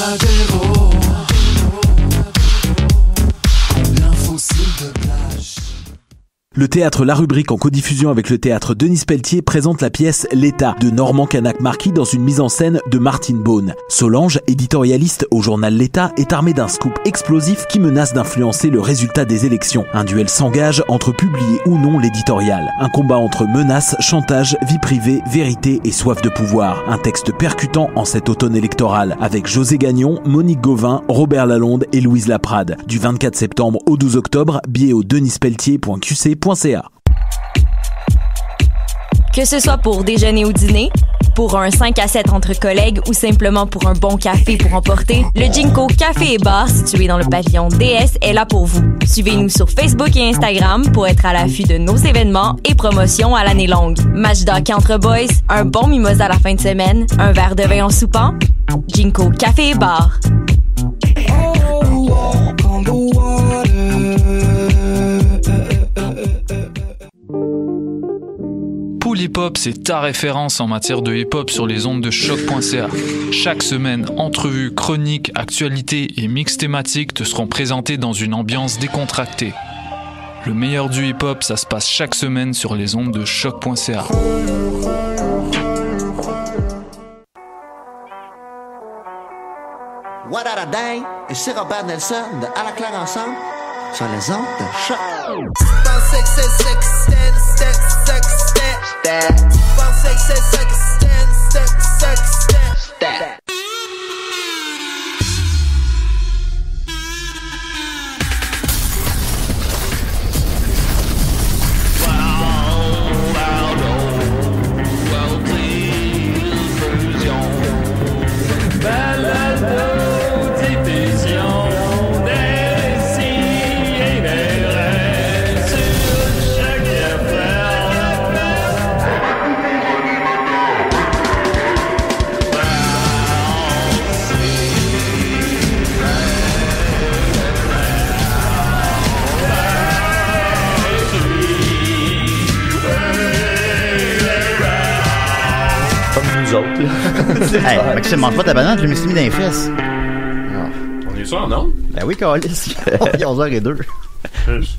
Trocadéro. L'info s'il te plage. Le théâtre La Rubrique, en codiffusion avec le théâtre Denis Pelletier, présente la pièce L'État de Normand Canac-Marquis dans une mise en scène de Martine Beaune. Solange, éditorialiste au journal L'État, est armée d'un scoop explosif qui menace d'influencer le résultat des élections. Un duel s'engage entre publier ou non l'éditorial. Un combat entre menaces, chantage, vie privée, vérité et soif de pouvoir. Un texte percutant en cet automne électoral avec José Gagnon, Monique Gauvin, Robert Lalonde et Louise Laprade. Du 24 septembre au 12 octobre, billets au denispelletier.qc.ca. Que ce soit pour déjeuner ou dîner, pour un 5 à 7 entre collègues ou simplement pour un bon café pour emporter, le Ginko Café et Bar situé dans le pavillon DS est là pour vous. Suivez-nous sur Facebook et Instagram pour être à l'affût de nos événements et promotions à l'année longue. Match d'hockey entre boys, un bon mimosa à la fin de semaine, un verre de vin en soupant. Ginko Café et Bar. Pool Hip Hop, c'est ta référence en matière de hip-hop sur les ondes de choc.ca. Chaque semaine, entrevues, chroniques, actualités et mix thématiques te seront présentés dans une ambiance décontractée. Le meilleur du hip-hop, ça se passe chaque semaine sur les ondes de choc.ca. What a day, ici Robert Nelson de À la claire ensemble sur les ondes de choc. Hey, Maxime, mange pas ta banane, je l'ai mis dans les fesses. On est sûr, non? Ben oui, Calis. Il est 11h02.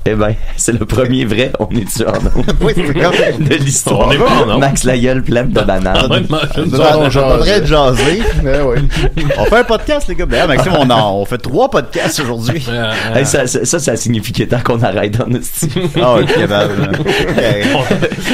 Eh ben, c'est le premier vrai on est dessus en ondes Oui, c'est comme de l'histoire. On est pas en ondes. Max Lagueule pleine de bananes. on devrait jaser. On fait un podcast, les gars. Ben, Maxime, on fait 3 podcasts aujourd'hui. Hey, ça signifie qu'il est temps qu'on arrête en esti. Ah, ok, ben.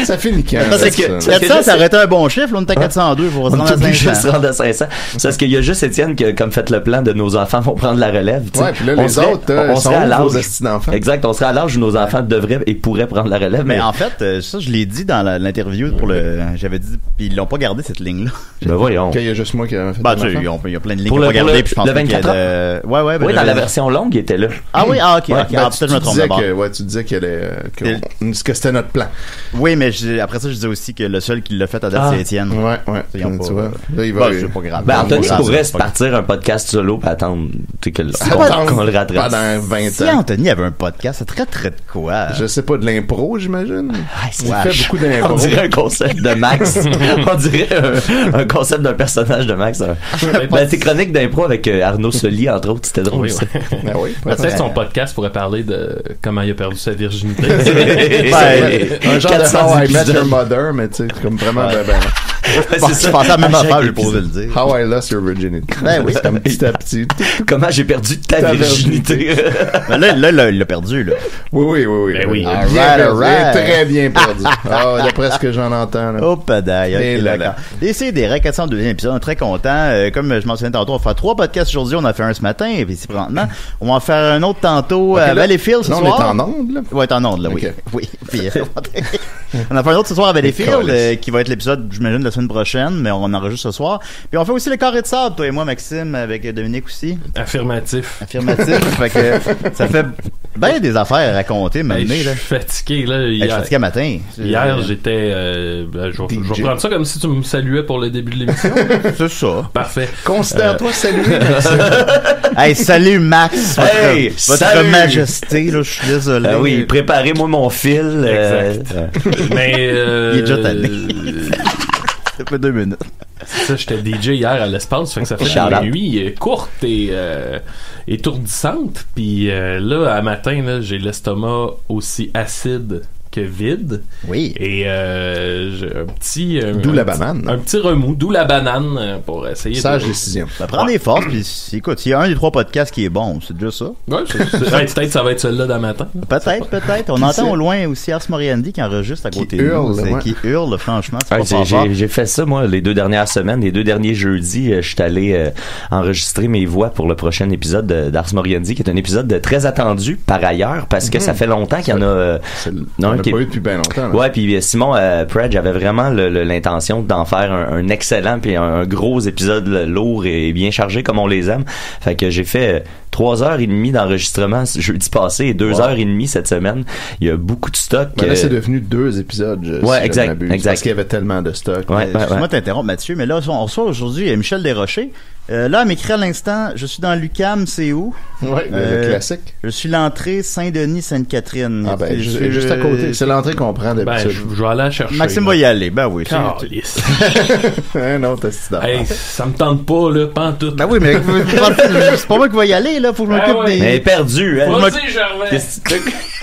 Ça fait nickel. Parce que 400, ça aurait été un bon chiffre. Là, on était à 402 pour se rendre à 500. Juste se rendre à 500. C'est parce qu'il y a juste Étienne qui a comme fait le plan de nos enfants vont prendre la relève. Ouais, puis là, les autres, on serait à l'âge d'enfants. Exact, on serait à l'âge où nos enfants devraient et pourraient prendre la relève. Mais en fait, ça, je l'ai dit dans l'interview pour j'avais dit, puis ils l'ont pas gardé cette ligne-là. Ben voyons. Il y a juste moi qui a fait bah, il y a plein de lignes pour qu'on pas gardées, puis je pense le 24 heures. Ouais, ben, oui, dans la version longue, il était là. Ah oui, ok. Ouais, Peut-être je me trompe d'abord. Tu disais que c'était notre plan. Oui, mais après ça, je disais aussi que le seul qui l'a fait à date, c'est Étienne. Ouais. Tu vois. Là, il va. C'est pas grave. Ben, Anthony pourrait se partir un podcast solo et attendre qu'on le rattrape. Pendant 20 ans. Si Anthony avait un podcast, ça traiterait de quoi? Je sais pas, de l'impro, j'imagine. Il Wesh. fait beaucoup d'impro. On dirait un concept de Max. On dirait un concept d'un personnage de Max. Ben, tes chroniques d'impro avec Arnaud Soli, entre autres, c'était drôle. Oui, ça. Ben oui. Peut-être son podcast pourrait parler de comment il a perdu sa virginité. Un genre de 400 How I Met épisodes. Your Mother, mais tu sais, comme vraiment Ouais, C'est ça. Je pensais à la même affaire, je posais le dire. How I Lost Your Virginity. Ben oui. Comme petit à petit. Comment j'ai perdu ta virginité. Ben là, il l'a perdu, là. Oui. Ben oui. Très bien perdu. D'après ce que j'en entends, là. Oh, padaille. Et là, D'accord. Et c'est des 402e épisode. On est très content. Comme je mentionnais tantôt, on va faire 3 podcasts aujourd'hui. On a fait un ce matin, et puis c'est présentement. On va en faire un autre tantôt à Valleyfield ce soir. On est en onde, là? Ouais, t'es en onde, là, oui. Okay. Oui. Puis, on a fait un autre ce soir à Valleyfield, qui va être l'épisode, j'imagine, de la semaine prochaine, mais on enregistre ce soir. Puis on fait aussi le carré de sable, toi et moi, Maxime, avec Dominique aussi. Affirmatif. Fait que ça fait bien des affaires à raconter, maintenant, Je là. suis fatigué, là. Je suis fatigué matin. Hier, j'étais... je vais prendre ça comme si tu me saluais pour le début de l'émission. C'est ça. Parfait. Considère-toi salué. Hey, salut Max. Hey, votre salut. majesté, là, je suis désolé. Oui, préparez-moi mon fil. Exact. Mais... Il est déjà tanné. Ça fait 2 minutes. Ça, j'étais DJ hier à l'espace, fait que ça fait des nuits courtes et étourdissantes. Puis là, à matin, là, j'ai l'estomac aussi acide que vide. Oui. Et j'ai un petit... D'où la banane. Un petit remous, d'où la banane pour essayer Sage décision. Ça prend des forces, puis écoute, s'il y a un des 3 podcasts qui est bon, c'est déjà ça. Ouais, peut-être ça va être celui-là d'un matin. Peut-être. On entend au loin aussi Ars Moriendi qui enregistre à côté de nous. Qui hurle, franchement. J'ai fait ça, moi, les 2 dernières semaines, les 2 derniers jeudis, je suis allé enregistrer mes voix pour le prochain épisode d'Ars Moriendi, qui est un épisode très attendu par ailleurs, parce que ça fait longtemps qu'il y en a... pas eu depuis bien longtemps. Là. Ouais, puis Simon Predge avait vraiment l'intention d'en faire un excellent puis un gros épisode lourd et bien chargé comme on les aime. Fait que j'ai fait 3h30 d'enregistrement jeudi passé et 2h30 cette semaine. Il y a beaucoup de stock. Mais là, c'est devenu 2 épisodes. Exact. Parce qu'il y avait tellement de stock. Excuse-moi de t'interrompre, Mathieu, mais là, on reçoit aujourd'hui Michel Desrochers. Là, elle m'écrit à l'instant, je suis dans l'UQAM, c'est où? Ouais, le classique. Je suis l'entrée Saint-Denis-Sainte-Catherine. Ah ben, juste à côté. C'est l'entrée qu'on prend d'habitude. Je vais aller la chercher. Maxime va y aller, ben oui. Non, t'as si hey, ça me tente pas, là, pas en tout. Ben oui, mais c'est pas moi qui va y aller, là, faut que je m'occupe des... Elle est perdue, hein. Vas-y, Gervais.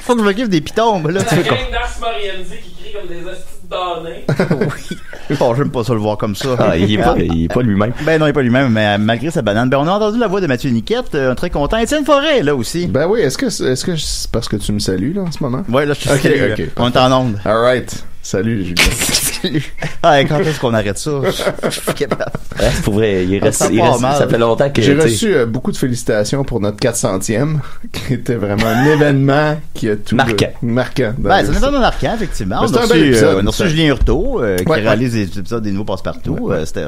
Faut que je m'occupe des pitombes, là. C'est la gang d'Ars Moriendi qui crie comme des hosties de damnés. Oui. Bon, j'aime pas ça le voir comme ça. Ah, il est pas lui-même. Ben non, il est pas lui-même, mais malgré sa banane. Ben, on a entendu la voix de Mathieu Niquette, très content. Étienne Forêt, là aussi. Ben oui, est-ce que c'est parce que tu me salues, là, en ce moment? Ouais, là, je te salue. Ok. On est en onde. Alright. Salut, Julien. Salut. Ah, quand est-ce qu'on arrête ça? Je suis capable. C'est pour vrai, ça fait longtemps que... J'ai reçu beaucoup de félicitations pour notre 400e, qui était vraiment un événement qui a tout... Marquant. Ben, c'est un événement marquant, effectivement. On a reçu Julien Hurtaud, qui réalise des épisodes des Nouveaux Passe-Partout. C'était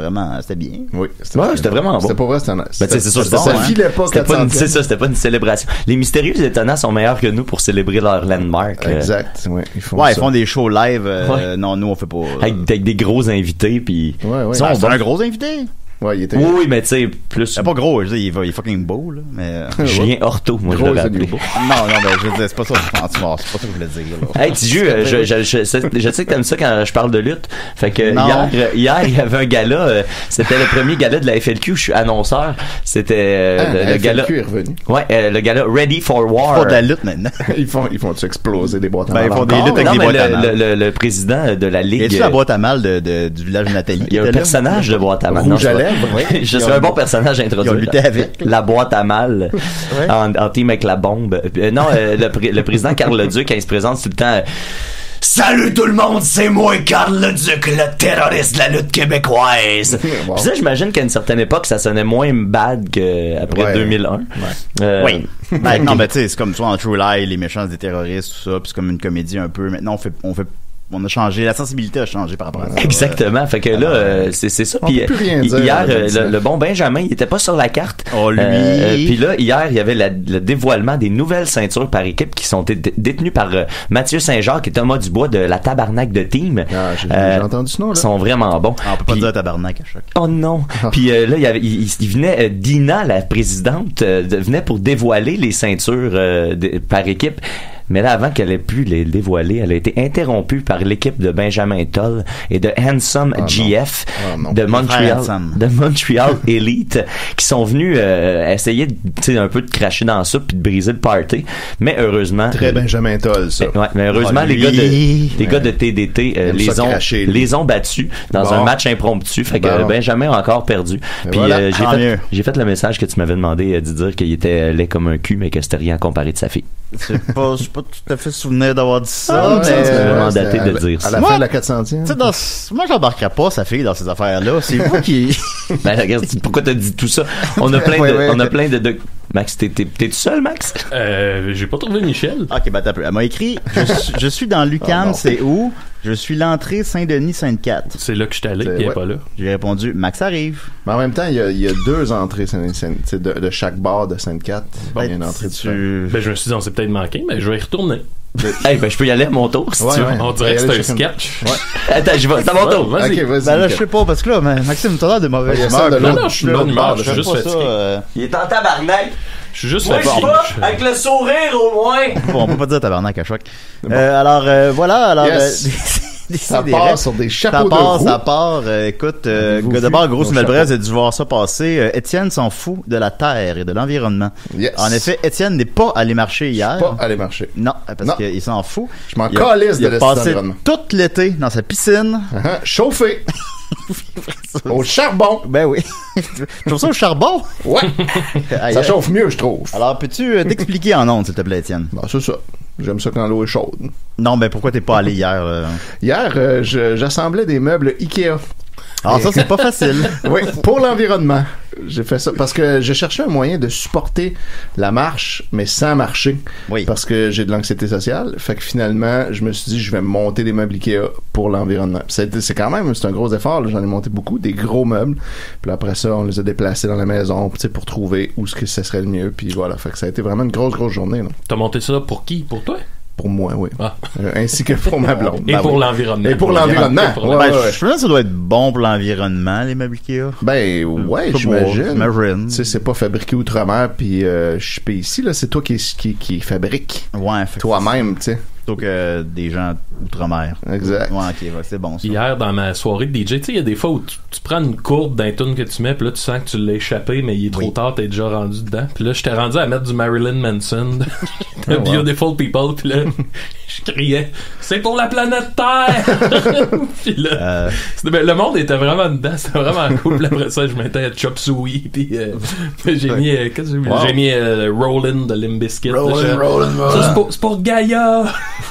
bien. Oui. C'était vraiment bon. C'était pour vrai, c'était nice. Ben, c'est sûr, ça filait pas 400e. C'est ça, c'était pas une célébration. Les Mystérieux Étonnants sont meilleurs que nous pour célébrer leur landmark. Exact, ouais. Ils font des shows live. Non, nous, on fait pas... Avec des gros invités, puis... Ouais. C'est un gros invité. Ouais, il était... Oui, mais tu sais, plus... Il est pas gros, je veux dire, il est fucking beau, là, mais... Julien Horto, moi, je l'avais appelé. Non, ben, je veux dire, c'est pas ça, c'est pas ça que je voulais dire, là. Hey, Tiju, je sais que t'aimes ça quand je parle de lutte. Fait que hier, il y avait un gala, c'était le premier gala de la FLQ, je suis annonceur. C'était le gala... FLQ est revenu. Ouais, le gala Ready for War. Ils font de la lutte, maintenant. Ils font-tu exploser des boîtes à mal? Ils font des luttes avec des boîtes à mal. Le président de la Ligue... Y a-tu la boîte à mal du village de Nathalie? Il y a un personnage de boîte à mal. Rouge à lèvres. Je serais un bon personnage à introduire. Ils ont lutté avec. La boîte à mal en team avec la bombe. Non, le président Carl Leduc, quand il se présente tout le temps... Salut tout le monde, c'est moi Carl Leduc, le terroriste de la lutte québécoise. Wow. Puis ça, j'imagine qu'à une certaine époque, ça sonnait moins bad qu'après 2001. Oui. Non, mais tu sais, c'est comme toi en True Lie, les méchants des terroristes, tout ça, puis c'est comme une comédie un peu. Maintenant, on a changé, la sensibilité a changé par rapport à ça. Exactement. Fait que là, c'est ça. Puis hier, le bon Benjamin, il était pas sur la carte. Oh, lui. Puis là, hier, il y avait le dévoilement des nouvelles ceintures par équipe qui sont détenues par Mathieu Saint-Jacques et Thomas Dubois de la Tabarnak de Team. J'ai entendu ce nom, là. Ils sont vraiment bons. On peut pas dire Tabarnak à chaque. Oh non. Puis là, il venait, Dina, la présidente, venait pour dévoiler les ceintures par équipe. Mais là, avant qu'elle ait pu les dévoiler, elle a été interrompue par l'équipe de Benjamin Toll et de Handsome GF de Montreal Elite qui sont venus essayer un peu de cracher dans la soupe puis de briser le party. Mais heureusement... Très Benjamin Toll, ça. Ouais, mais heureusement, les gars de TDT les ont battus dans un match impromptu. Fait que Benjamin a encore perdu. Puis j'ai fait le message que tu m'avais demandé de dire qu'il était laid comme un cul, mais que c'était rien comparé de sa fille. Je suis pas tout à fait souvenir d'avoir dit ça, mais c'est vraiment daté de dire ça. À la fin de la 400e. Moi, j'embarquerai pas sa fille dans ces affaires-là. C'est vous qui... Ben, regarde, pourquoi t'as dit tout ça? On a plein de... Max, t'es tout seul, Max? J'ai pas trouvé Michel. Ok, ben t'as peu. Elle m'a écrit, je suis dans l'UQAM, c'est où? Je suis l'entrée Saint-Denis-Sainte-Cat. C'est là que je suis allé, il est pas là. J'ai répondu, Max arrive. Mais en même temps, il y a 2 entrées de chaque bar de Sainte-Cat. Il y a une entrée Ben, je me suis dit, on s'est peut-être manqué, mais je vais y retourner. Hey, ben, je peux y aller à mon tour, si tu veux. On dirait que c'est un sketch. Attends, j'y vais. C'est à mon tour. Vas-y. Okay, vas-y. Ben là, je sais pas, parce que là, Maxime, t'as l'air de mauvaise humeur. Non, je suis de bonne humeur, je suis juste fatigué. Il est en tabarnak. Je suis juste fatigué. Avec le sourire, au moins. Bon, on peut pas dire tabarnak à choc. Alors, voilà. Alors, Ça part sur des chapeaux de roue. Ça part. Écoute, d'abord, grosse nouvelle brève, vous avez dû voir ça passer. Étienne s'en fout de la terre et de l'environnement. Yes. En effet, Étienne n'est pas allé marcher hier. Pas allé marcher. Non, parce qu'il s'en fout. Je m'en calisse de l'environnement. Il a passé tout l'été dans sa piscine. Chauffé. Au charbon. Ben oui. Tu trouves ça au charbon? Ouais. Ça chauffe mieux, je trouve. Alors, peux-tu t'expliquer en ondes, s'il te plaît, Étienne? Ben, c'est ça. J'aime ça quand l'eau est chaude. Non, ben pourquoi t'es pas allé hier? Hier, j'assemblais des meubles Ikea. Alors ça, c'est pas facile. Oui, pour l'environnement. J'ai fait ça parce que je cherchais un moyen de supporter la marche, mais sans marcher. Oui. Parce que j'ai de l'anxiété sociale. Fait que finalement, je me suis dit, je vais monter des meubles Ikea pour l'environnement. C'est un gros effort. Là. J'en ai monté beaucoup, des gros meubles. Puis après ça, on les a déplacés dans la maison pour trouver où ce que ce serait le mieux. Puis voilà. Fait que ça a été vraiment une grosse journée. Là. T'as monté ça pour qui? Pour toi? Pour moi, oui. Ah. Ainsi que pour ma blonde. Et pour l'environnement. Et pour l'environnement. Je pense que ça doit être bon pour l'environnement, les meubles Ikea. Ben, ouais, j'imagine. Tu sais, c'est pas fabriqué outre-mer, puis je suis pas ici, là. C'est toi qui fabrique. Ouais, toi-même, tu sais. Plutôt que des gens outre-mer. Exact. Ouais, ok, ouais, c'est bon ça. Hier, dans ma soirée de DJ, tu sais, il y a des fois où tu prends une courbe d'un tune que tu mets, puis là, tu sens que tu l'as échappé, mais il est trop tard, t'es déjà rendu dedans. Puis là, j'étais rendu à mettre du Marilyn Manson, de Beautiful People, puis là, je criais « C'est pour la planète Terre! » Puis là, le monde était vraiment dedans, c'était vraiment cool. Puis après ça, je mettais Chop Suey, puis j'ai mis, j'ai mis Rollin' de Limp Bizkit. Ça, c'est pour Gaïa!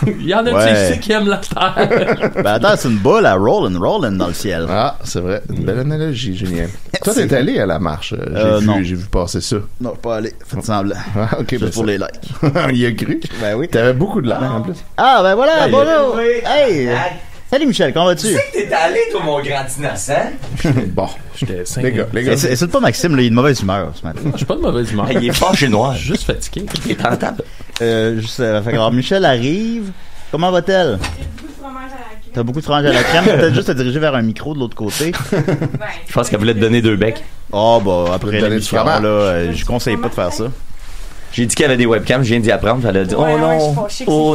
Il y en a ici qui aiment la Terre. Ben attends, c'est une boule à Rollin' dans le ciel. Ah, c'est vrai. Une belle analogie, génial. Toi, t'es allé à la marche. J'ai vu passer ça. Non, je suis pas allé. Faites semblant. Ah, ok, juste pour les likes. Il y a cru. Ben oui. T'avais beaucoup de likes en plus. Ah, ben voilà, bonjour. Hey! Salut Michel, comment vas-tu? Tu sais que t'es allé, toi, mon grand innocent? Bon, j'étais 5 les gars. C'est pas Maxime, là, il est de mauvaise humeur ce matin. Je suis pas de mauvaise humeur. Il est fâché noir. Je suis juste fatigué. Il est rentable. Alors, Michel arrive. Comment va-t-elle? T'as beaucoup de fromage à la crème. Peut-être juste te diriger vers un micro de l'autre côté. Je pense qu'elle voulait te donner 2 becs. Oh, bah, après l'émission, là, je conseille pas de faire ça. J'ai dit qu'elle avait des webcams, je viens d'y apprendre. Elle a dit, oh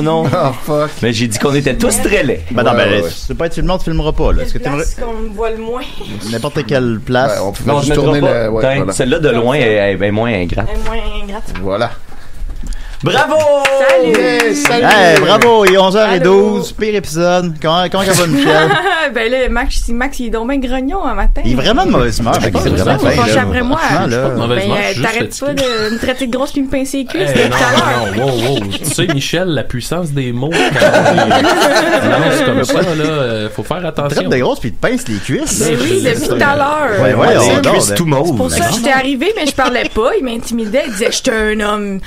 non. Oh fuck. Mais j'ai dit qu'on était tous très laids. Ben non, ben, si tu peux pas être filmé, on te filmera pas, là. Est-ce que t'aimerais. qu'on me voit le moins. N'importe quelle place. On peut juste tourner la. Ouais, voilà. Celle-là de loin est moins ingrate. Elle est moins ingrate. Voilà. Bravo! Salut! Yeah, salut! Hey, bravo! Il est 11h12, pire épisode. Comment ça va, Michel? Ben là, Max, il est donc bien grognon un matin. Il est vraiment de mauvaise humeur. C'est vraiment fin. après moi. Ben, t'arrêtes pas de me traiter de grosse puis me pincer les cuisses depuis tout à l'heure. Wow. Tu sais, Michel, la puissance des mots. Non, c'est comme ça, là. Faut faire attention. Traite de grosse puis te pince les cuisses. Ben oui, depuis tout à l'heure. Ouais, on cuisse tout mauve. C'est pour ça que j'étais arrivé, mais je parlais pas. Il m'intimidait. Il disait, j'étais un homme.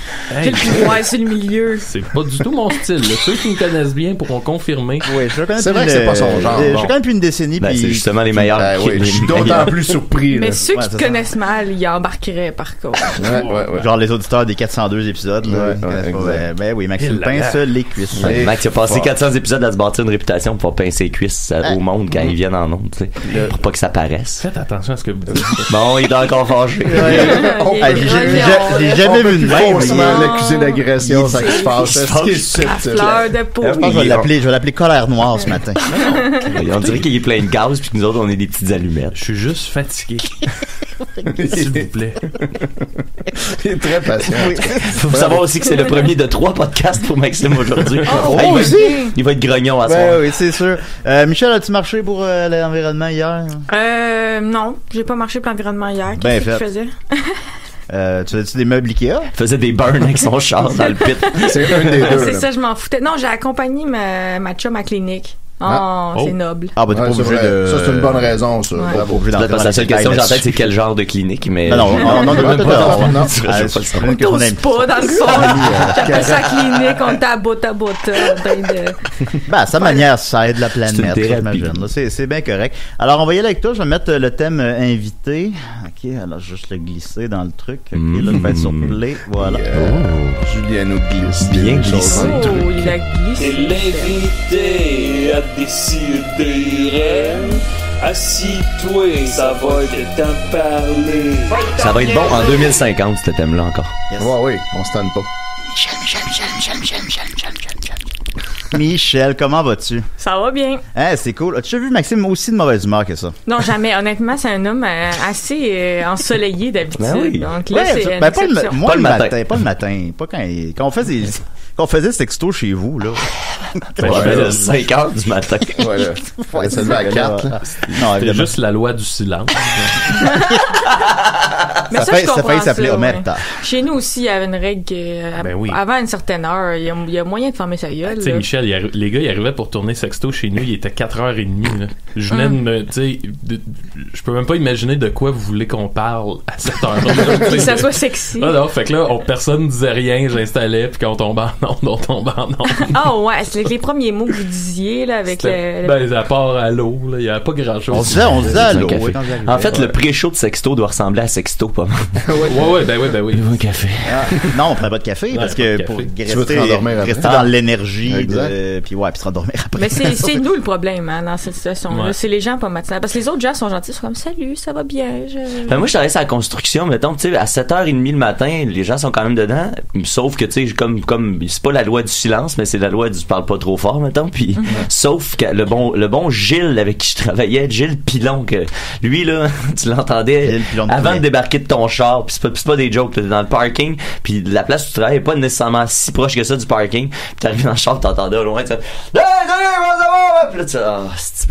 J'ai le pouvoir, c'est le milieu. C'est pas du tout mon style. Là. Ceux qui me connaissent bien pourront confirmer. Oui, c'est vrai que c'est pas son genre. Je suis quand même plus une décennie. Ben, c'est justement les meilleurs. Je suis d'autant plus surpris. Mais ceux qui te connaissent mal, ils embarqueraient par contre. Ouais. Genre les auditeurs des 402 épisodes. Ben oui, Maxime pince les cuisses. Max a passé 400 épisodes à se bâtir une réputation pour pincer les cuisses au monde quand ils viennent en ondes, tu sais, pour pas que ça paraisse. Faites attention à ce que vous dites. Bon, il est encore fâché. J'ai jamais vu une même. L'accuser d'agression, ça se fâche. Fleur de peau. Je pense que je vais l'appeler colère noire ce matin. On dirait qu'il est plein de gaz puis que nous autres on est des petites allumettes. Je suis juste fatigué. S'il vous plaît. Il est très patient. Faut savoir aussi que c'est le premier de 3 podcasts pour Maxime aujourd'hui. Il va être grognon à soir. Oui, c'est sûr. Michel, as-tu marché pour l'environnement hier? Non, j'ai pas marché pour l'environnement hier. Qu'est-ce que tu faisais? Tu faisais des meubles Ikea? Il faisait des burns avec son char dans le pit. C'est un des deux. C'est ça, je m'en foutais. Non, j'ai accompagné ma chum à clinique. C'est noble. Ah, bah, t'es pas obligé de. Ça, c'est une bonne raison, ça. La seule question que j'ai en tête, c'est quel genre de clinique, mais. Non, on t'ose pas, dans le fond. J'appelle ça clinique, on était à bota. Ben, à sa manière, ça aide la planète, j'imagine. C'est bien correct. Alors, on va y aller avec toi. Je vais mettre le thème invité. Ok, alors, juste le glisser dans le truc. Ok, là, je vais être sur play. Voilà. Julien nous glisse. Bien glissé. Oh, il a glissé. L'invité a décidé. Assis-toi, ça va être temps de parler. Ça va être bon en 2050, ce thème-là encore. Oui, on se tanne pas. Michel. Michel, comment vas-tu? Ça va bien. Hein, c'est cool. As-tu déjà vu Maxime aussi de mauvaise humeur que ça? Non, jamais. Honnêtement, c'est un homme assez ensoleillé d'habitude. Ben oui. Donc là, Ouais, c'est ben, pas le matin. Pas le matin. Pas quand on faisait sexto chez vous, là. Ben, je faisais 5 heures du matin. Ouais, ça devait à 4, là. Non, c'était juste la loi du silence. Mais ça je comprends failli s'appeler ça, Omerta. Chez nous aussi, il y avait une règle que, avant une certaine heure, il y a moyen de fermer sa gueule. Tu sais, Michel, les gars, ils arrivaient pour tourner sexto chez nous, il était 4h30, là. Je venais de me, tu sais, je peux même pas imaginer de quoi vous voulez qu'on parle à cette heure-là. Que ça soit sexy. Ah non, fait que là, personne disait rien, j'installais, puis quand on tombait en onde, on tombait en onde. Ah ouais, c'est les premiers mots que vous disiez, là, avec Ben, à part à l'eau, là, il y avait pas grand-chose. On disait à l'eau. En fait, le pré-show de sexto doit ressembler à sexto, pas mal. Ben oui. Un café. Non, on prend pas de café parce que pour rester dans l'énergie, puis se rendormir après. Mais c'est nous le problème, hein, dans cette situation-là. Ouais. C'est les gens pas matinales. Parce que les autres gens sont gentils, ils sont comme salut, ça va bien. Ben moi, je travaille sur la construction, mettons, tu sais, à 7h30 le matin, les gens sont quand même dedans. Sauf que, tu sais, comme c'est pas la loi du silence, mais c'est la loi du parle pas trop fort, mettons. Puis, sauf que le bon Gilles avec qui je travaillais, Gilles Pilon, que lui, là, tu l'entendais avant de débarquer de ton char. Puis c'est pas des jokes, t'es dans le parking. Puis la place où tu travailles est pas nécessairement si proche que ça du parking. Puis t'arrives dans le char, t'entendais au loin, tu fais puis là,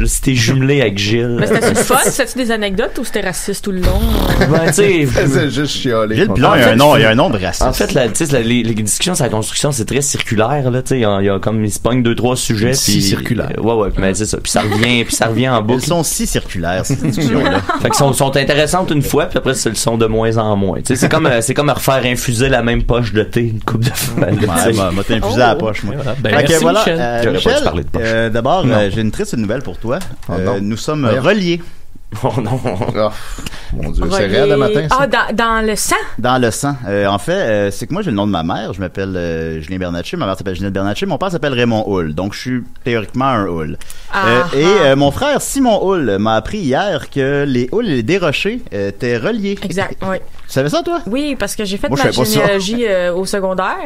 c'était jumelé avec Gilles. Mais c'était fun? C'était-tu des anecdotes ou c'était raciste tout le long? Ben, tu sais. C'est juste chialé. Gilles Pilon, il y a un nom de raciste. En fait, les discussions sur la construction, c'est très circulaire, là, tu sais. Il y a comme, ils se pognent 2-3 sujets. Si circulaire. Ouais, mais c'est ça. Puis ça revient en boucle. Ils sont si circulaires, ces discussions-là. Fait qu'ils sont intéressantes une fois, puis après, ils le sont de moins en moins. Tu sais, c'est comme refaire infuser la même poche de thé une coupe de fois. Moi, t'as infusé à la poche, moi. Merci, voilà, Michel. J'aurais pas dû parler de poche. D'abord, j'ai une triste nouvelle pour toi. Nous sommes reliés. Oh non. Oh, mon Dieu, c'est raide le matin, ça. Ah, dans le sang? Dans le sang. En fait, c'est que moi, j'ai le nom de ma mère. Je m'appelle Julien Bernatchez. Ma mère s'appelle Ginette Bernatchez. Mon père s'appelle Raymond Hull. Donc, je suis théoriquement un Hull. Mon frère Simon Hull m'a appris hier que les Hull et les Desrochers étaient reliés. Exact, oui. Tu savais ça, toi? Oui, parce que j'ai fait ma généalogie au secondaire.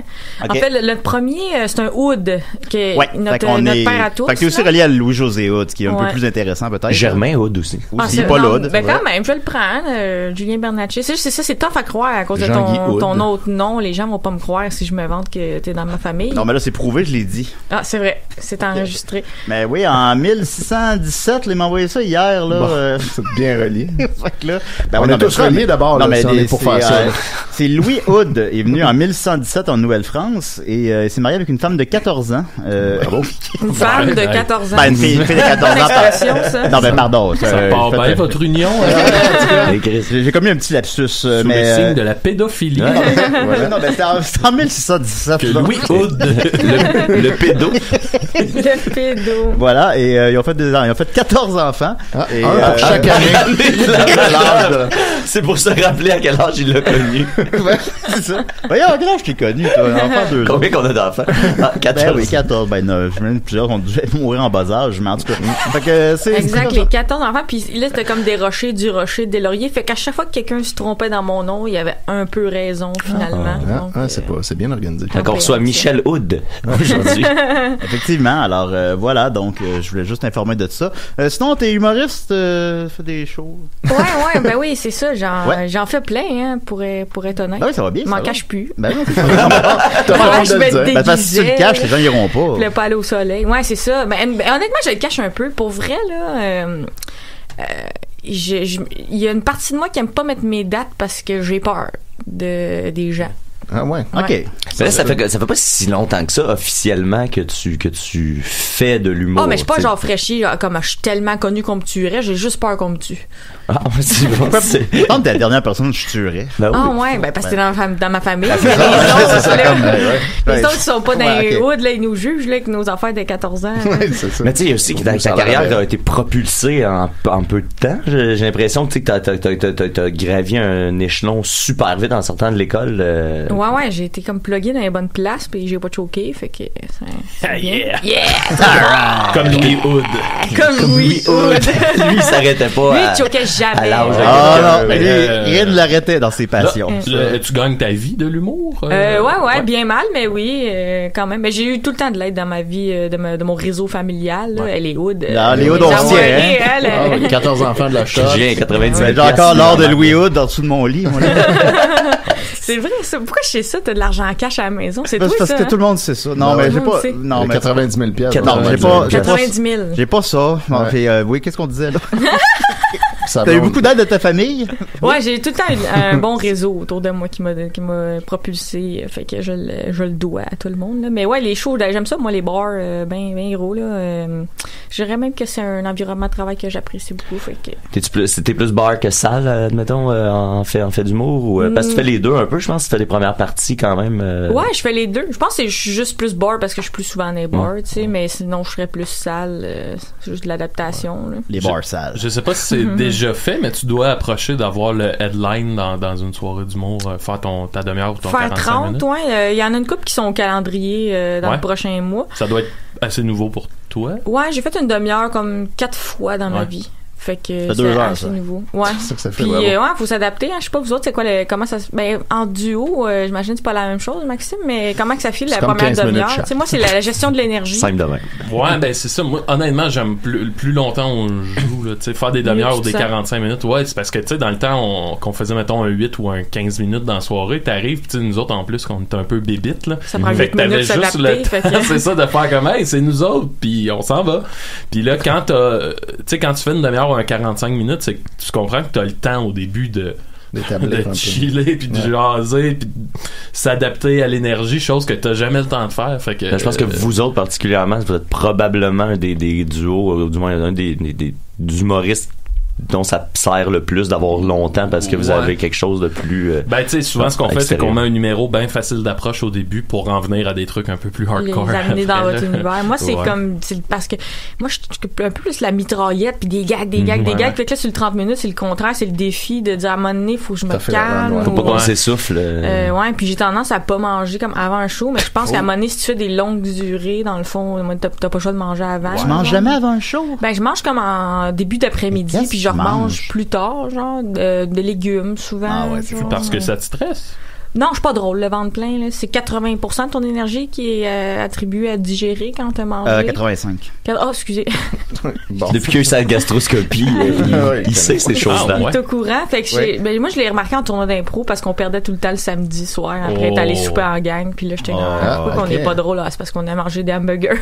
Okay. En fait, le premier, c'est un Hood, qui est notre père à tous. Fait que t'es aussi relié à Louis-José Hood, ce qui est un peu plus intéressant, peut-être. Germain Hood aussi. Pas Hood. Ben quand même, je le prends, Julien Bernatchez. C'est ça, c'est tough à croire à cause de ton autre nom. Les gens vont pas me croire si je me vante que t'es dans ma famille. Non, mais là, c'est prouvé, je l'ai dit. Ah, c'est vrai. C'est enregistré. Mais oui, en 1617, ils m'ont envoyé ça hier, là. Bon, c'est bien relié. Fait que là, on est tous reliés d'abord, là, pour faire ça. C'est Louis Hood, est venu en 1617 en Nouvelle-France et il s'est marié avec une femme de 14 ans. Une femme de 14 ans? Ben, une fille de 14 ans. Non, ben, pardon. Ça part bien, votre union. J'ai commis un petit lapsus. Sous le signe de la pédophilie. Non, ben, c'était en 1617. Que Louis Hood, le pédo. Le pédo. Voilà, et ils ont fait 14 enfants. Chaque année. C'est pour se rappeler à quel âge il l'a connu. C'est ça. Voyons, à quel âge t'es connu, toi? Enfant 2 ans. Combien qu'on a d'enfants? 14. Ben oui, 14. Ben, non, plusieurs ont dû mourir en bas âge, mais en tout cas. Fait que c'est. Exact, les 14 enfants, puis là, c'était comme des rochers, du rocher, des lauriers. Fait qu'à chaque fois que quelqu'un se trompait dans mon nom, il y avait un peu raison, finalement. C'est bien organisé. Donc, on reçoit Michel Hood aujourd'hui. Effectivement. Alors, voilà. Donc, je voulais juste informer de ça. Sinon, t'es humoriste, fais des shows. Ouais, ben oui, c'est ça. J'en fais plein, hein, pour être honnête. Ah oui, ça va bien. Je m'en cache plus. Ben non, c'est ça. Je vais être déguisée. Parce que si tu le caches, les gens iront pas. Je voulais pas aller au soleil. Ouais, c'est ça. Ben, honnêtement, je le cache un peu. Pour vrai, là, il y a une partie de moi qui aime pas mettre mes dates parce que j'ai peur des gens. Ah ouais. OK. Mais là, ça fait pas si longtemps que ça, officiellement, que tu fais de l'humour. Ah, mais je suis pas genre fraîchi, comme je suis tellement connu qu'on me tuerait, j'ai juste peur qu'on me tue. Ah, c'est bon. Je pense que t'es la dernière personne que je tuerais. Ben oui. Ah ouais, ben parce que t'es dans ma famille. Les autres, ils sont pas dans les hoods, là, ils nous jugent, là, avec nos affaires de 14 ans. Mais tu sais, il y a aussi que ta carrière a été propulsée en peu de temps. J'ai l'impression que t'as gravi un échelon super vite en sortant de l'école. Ouais, j'ai été comme plugué dans les bonnes places, puis j'ai pas choqué, fait que c'est bien. Comme Louis Hood. Comme Louis Hood. Lui, il s'arrêtait pas. Lui, il choquait jamais. Non, rien ne l'arrêtait dans ses passions. Là, tu gagnes ta vie de l'humour? Ouais, bien mal, mais oui, quand même. Mais j'ai eu tout le temps de l'aide dans ma vie, de mon réseau familial, là. Les Hood. Les Hood, on se tient, 14 enfants de la shop. J'ai 90 000 J'ai encore l'or de Louis Hood en dessous de mon lit, moi. C'est vrai, ça. Pourquoi je sais ça? T'as de l'argent en cash à la maison? C'est toi, ça? Parce que tout le monde sait ça. Non, mais j'ai pas. Non, mais 90 000 piastres. Non, j'ai pas. 90 000. J'ai pas ça. Puis, oui, qu'est-ce qu'on disait, là? T'as eu beaucoup d'aide de ta famille? Ouais, j'ai tout le temps eu un bon réseau autour de moi qui m'a propulsé. Fait que je le dois à tout le monde, là. Mais ouais, les shows, j'aime ça, moi, les bars, ben héros, là. Je dirais même que c'est un environnement de travail que j'apprécie beaucoup. Fait que. T'es plus bar que salle, admettons, en fait d'humour? Ou, parce que tu fais les deux un peu, je pense. Tu fais les premières parties quand même. Ouais, je fais les deux. Je pense que je suis juste plus bar parce que je suis plus souvent dans les bars, tu sais. Mais sinon, je serais plus salle. C'est juste de l'adaptation, là. Les bars salles. Je sais pas si c'est déjà fait, mais tu dois approcher d'avoir le headline dans une soirée d'humour, faire ta demi-heure ou ton 45 minutes. Ouais. Il y en a une couple qui sont au calendrier dans le prochain mois. Ça doit être assez nouveau pour toi. Ouais, j'ai fait une demi-heure comme 4 fois dans ma vie. Fait que c'est 2 heures, assez ça. nouveau. Ouais. C'est ça que ça fait. Puis faut s'adapter. Hein. Je sais pas vous autres, c'est quoi comment ça en duo, j'imagine que c'est pas la même chose, Maxime, mais comment que ça file la première demi-heure? Tu sais, moi c'est la gestion de l'énergie. Simple de même. Ouais, ben c'est ça. Moi, honnêtement, j'aime plus longtemps on joue là, tu sais, faire des demi-heures ou des 45 minutes. Ouais, c'est parce que tu sais dans le temps qu'on faisait mettons un 8 ou un 15 minutes dans la soirée, t'arrives, tu sais nous autres en plus qu'on est un peu bébites là. Ça prend 8 minutes juste le temps, c'est ça de faire comme hey, c'est nous autres, puis on s'en va. Puis là quand tu fais une demi-heure ou un 45 minutes, c'est que tu comprends que t'as le temps au début de chiller puis de jaser puis de s'adapter à l'énergie, chose que t'as jamais le temps de faire. Fait que je pense que vous autres particulièrement, vous êtes probablement un des duos, ou du moins un des humoristes dont ça sert le plus d'avoir longtemps parce que vous avez quelque chose de plus ben tu sais souvent ce qu'on fait c'est qu'on met un numéro bien facile d'approche au début pour en venir à des trucs un peu plus hardcore, les amener dans votre univers. Moi c'est parce que moi je suis un peu plus la mitraillette puis des gags fait que là sur le 30 minutes c'est le contraire, c'est le défi de dire à un moment donné faut que je me calme, faut pas qu'on s'essouffle. Ouais, puis j'ai tendance à pas manger comme avant un show, mais je pense qu'à un moment donné si tu fais des longues durées dans le fond t'as pas le choix de manger avant. Tu manges jamais avant un show? Ben je mange comme en début d'après-midi puis je remange plus tard, genre, de légumes, souvent. Ah ouais, genre, parce que ça te stresse? Non, je suis pas drôle, le ventre plein, là. C'est 80% de ton énergie qui est attribuée à digérer quand t'as mangé. 85. Oh, excusez. Bon. Depuis qu'il y a eu sa gastroscopie, il sait ces choses-là. Il est au courant. Fait que moi, je l'ai remarqué en tournoi d'impro parce qu'on perdait tout le temps le samedi soir après être allé souper en gang. Puis là, j'étais pourquoi qu'on n'est pas drôle? C'est parce qu'on a mangé des hamburgers.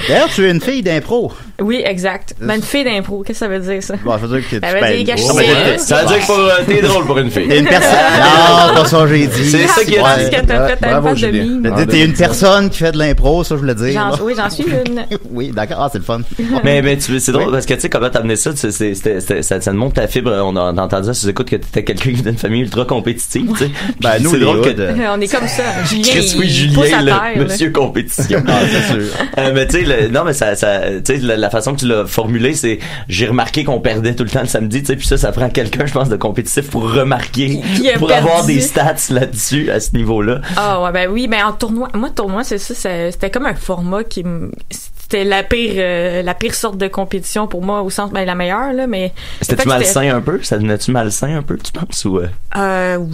D'ailleurs, tu es une fille d'impro. Oui, exact. Ben, une fille d'impro, qu'est-ce que ça veut dire, ça? Bon, ça veut dire que ça veut dire que t'es drôle pour une fille. T'es une personne. Non, pas ça, j'ai dit. C'est ça qui est ce que t'as fait à une de mime. T'es une personne qui fait de l'impro, ça je voulais dire. Oui, j'en suis une. Oui, d'accord. Ah, c'est le fun. mais c'est drôle parce que tu sais comment t'as amené ça, ça te montre ta fibre. On a entendu ça, si tu écoutes que t'étais quelqu'un qui vient d'une famille ultra compétitive, tu sais. Ben nous, c'est drôle on est comme ça. Julien, monsieur compétition. Ah, c'est sûr. Mais tu sais, non mais ça, tu sais, la façon que tu l'as formulé, c'est j'ai remarqué qu'on perdait tout le temps le samedi, tu sais, puis ça prend quelqu'un, je pense, de compétitif pour remarquer, pour avoir des stats là-dessus à ce niveau-là. Ah ouais, ben oui, ben en tournoi, c'est ça, c'était comme un format c'était la pire sorte de compétition pour moi au sens la meilleure là, mais c'était malsain un peu, ça devenait-tu malsain un peu, tu penses ou